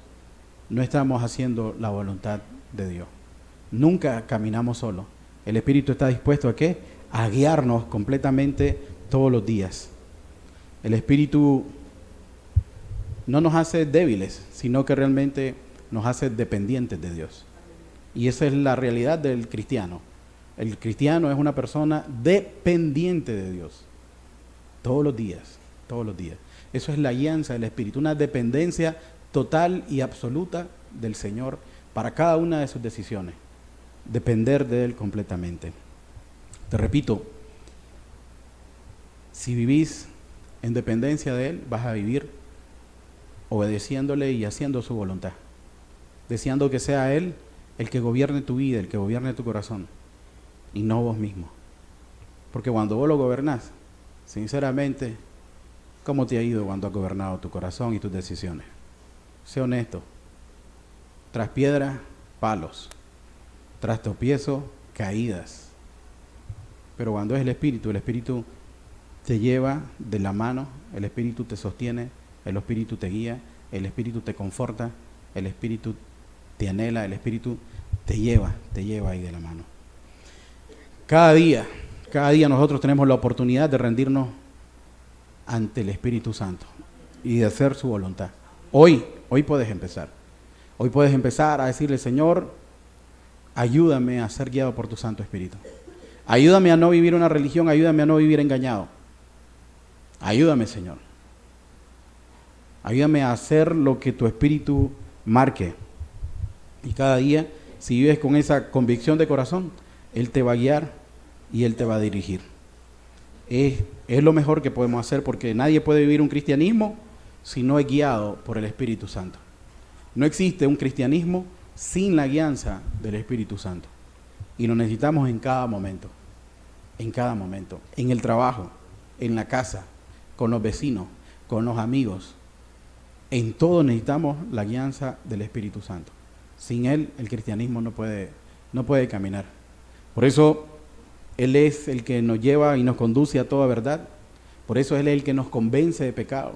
haciendo la voluntad de Dios. Nunca caminamos solos. El Espíritu está dispuesto ¿a qué? A guiarnos completamente todos los días. El Espíritu no nos hace débiles, sino que realmente nos hace dependientes de Dios. Y esa es la realidad del cristiano. El cristiano es una persona dependiente de Dios. Todos los días, todos los días. Eso es la guianza del Espíritu, una dependencia total y absoluta del Señor para cada una de sus decisiones. Depender de Él completamente. Te repito, si vivís en dependencia de Él, vas a vivir obedeciéndole y haciendo su voluntad. Deseando que sea Él el que gobierne tu vida, el que gobierne tu corazón, y no vos mismo. Porque cuando vos lo gobernás, sinceramente, ¿cómo te ha ido cuando has gobernado tu corazón y tus decisiones? Sé honesto. Tras piedra, palos. Tras tropiezo, caídas. Pero cuando es el Espíritu te lleva de la mano, el Espíritu te sostiene, el Espíritu te guía, el Espíritu te conforta, el Espíritu te anhela, el Espíritu te lleva ahí de la mano. Cada día nosotros tenemos la oportunidad de rendirnos ante el Espíritu Santo y de hacer su voluntad. Hoy puedes empezar. Hoy puedes empezar a decirle: Señor, ayúdame a ser guiado por tu Santo Espíritu. Ayúdame a no vivir una religión, ayúdame a no vivir engañado. Ayúdame, Señor. Ayúdame a hacer lo que tu Espíritu marque. Y cada día, si vives con esa convicción de corazón, Él te va a guiar y Él te va a dirigir. Es lo mejor que podemos hacer, porque nadie puede vivir un cristianismo si no es guiado por el Espíritu Santo. No existe un cristianismo sin la guianza del Espíritu Santo. Y lo necesitamos en cada momento. En cada momento. En el trabajo, en la casa, con los vecinos, con los amigos. En todo necesitamos la guianza del Espíritu Santo. Sin Él, el cristianismo no puede caminar. Por eso, Él es el que nos lleva y nos conduce a toda verdad. Por eso Él es el que nos convence de pecado.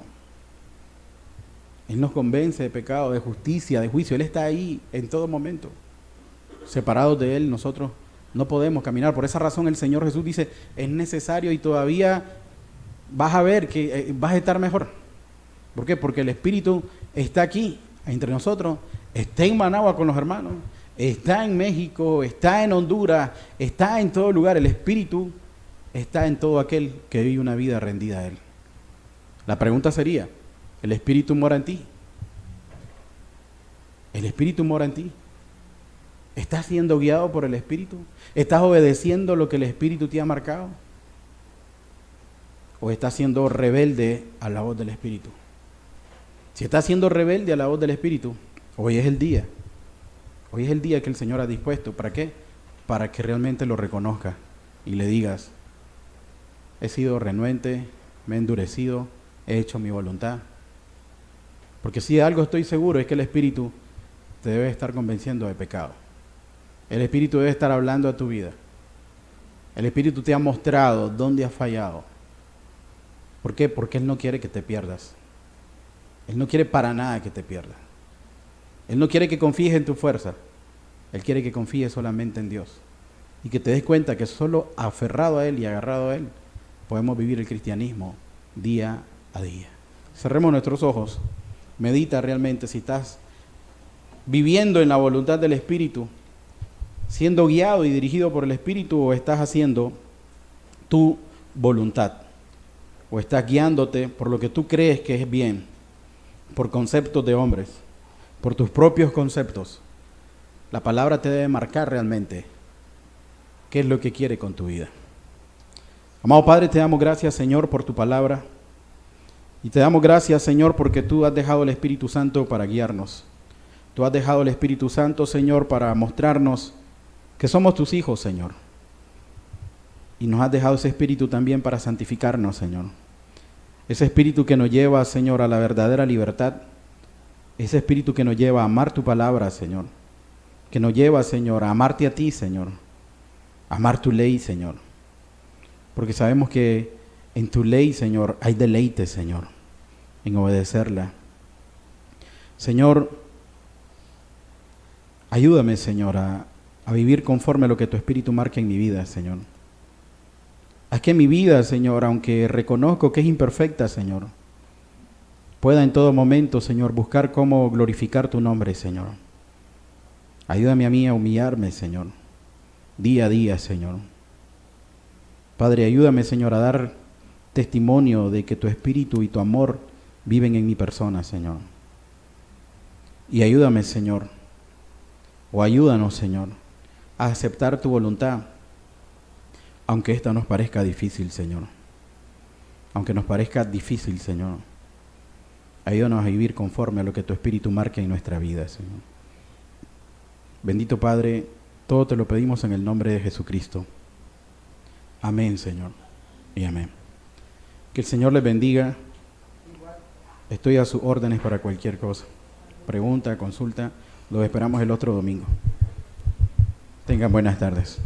Él nos convence de pecado, de justicia, de juicio. Él está ahí en todo momento. Separados de Él, nosotros no podemos caminar. Por esa razón el Señor Jesús dice: es necesario, y todavía vas a ver que vas a estar mejor. ¿Por qué? Porque el Espíritu está aquí, entre nosotros. Está en Managua con los hermanos. Está en México, está en Honduras, está en todo lugar. El Espíritu está en todo aquel que vive una vida rendida a Él. La pregunta sería: ¿el Espíritu mora en ti? ¿El Espíritu mora en ti? ¿Estás siendo guiado por el Espíritu? ¿Estás obedeciendo lo que el Espíritu te ha marcado? ¿O estás siendo rebelde a la voz del Espíritu? Si estás siendo rebelde a la voz del Espíritu, hoy es el día. Hoy es el día que el Señor ha dispuesto. ¿Para qué? Para que realmente lo reconozcas y le digas: he sido renuente, me he endurecido, he hecho mi voluntad. Porque si de algo estoy seguro, es que el Espíritu te debe estar convenciendo de pecado. El Espíritu debe estar hablando a tu vida. El Espíritu te ha mostrado dónde has fallado. ¿Por qué? Porque Él no quiere que te pierdas. Él no quiere para nada que te pierdas. Él no quiere que confíes en tu fuerza. Él quiere que confíes solamente en Dios. Y que te des cuenta que solo aferrado a Él y agarrado a Él podemos vivir el cristianismo día a día. Cerremos nuestros ojos. Medita realmente si estás viviendo en la voluntad del Espíritu, siendo guiado y dirigido por el Espíritu, o estás haciendo tu voluntad, o estás guiándote por lo que tú crees que es bien, por conceptos de hombres, por tus propios conceptos. La palabra te debe marcar realmente qué es lo que quiere con tu vida. Amado Padre, te damos gracias, Señor, por tu palabra, y te damos gracias, Señor, porque tú has dejado el Espíritu Santo para guiarnos. Tú has dejado el Espíritu Santo, Señor, para mostrarnos que somos tus hijos, Señor. Y nos has dejado ese Espíritu también para santificarnos, Señor. Ese Espíritu que nos lleva, Señor, a la verdadera libertad. Ese Espíritu que nos lleva a amar tu palabra, Señor. Que nos lleva, Señor, a amarte a ti, Señor. A amar tu ley, Señor. Porque sabemos que en tu ley, Señor, hay deleite, Señor, en obedecerla. Señor, ayúdame, Señor, a vivir conforme a lo que tu Espíritu marca en mi vida, Señor. Haz que mi vida, Señor, aunque reconozco que es imperfecta, Señor, pueda en todo momento, Señor, buscar cómo glorificar tu nombre, Señor. Ayúdame a mí a humillarme, Señor, día a día, Señor. Padre, ayúdame, Señor, a dar testimonio de que tu Espíritu y tu amor viven en mi persona, Señor. Y ayúdame, Señor, o ayúdanos, Señor, a aceptar tu voluntad, aunque esta nos parezca difícil, Señor. Aunque nos parezca difícil, Señor. Ayúdanos a vivir conforme a lo que tu Espíritu marca en nuestra vida, Señor. Bendito Padre, todo te lo pedimos en el nombre de Jesucristo. Amén, Señor, y amén. Que el Señor les bendiga. Estoy a sus órdenes para cualquier cosa. Pregunta, consulta. Los esperamos el otro domingo. Tengan buenas tardes.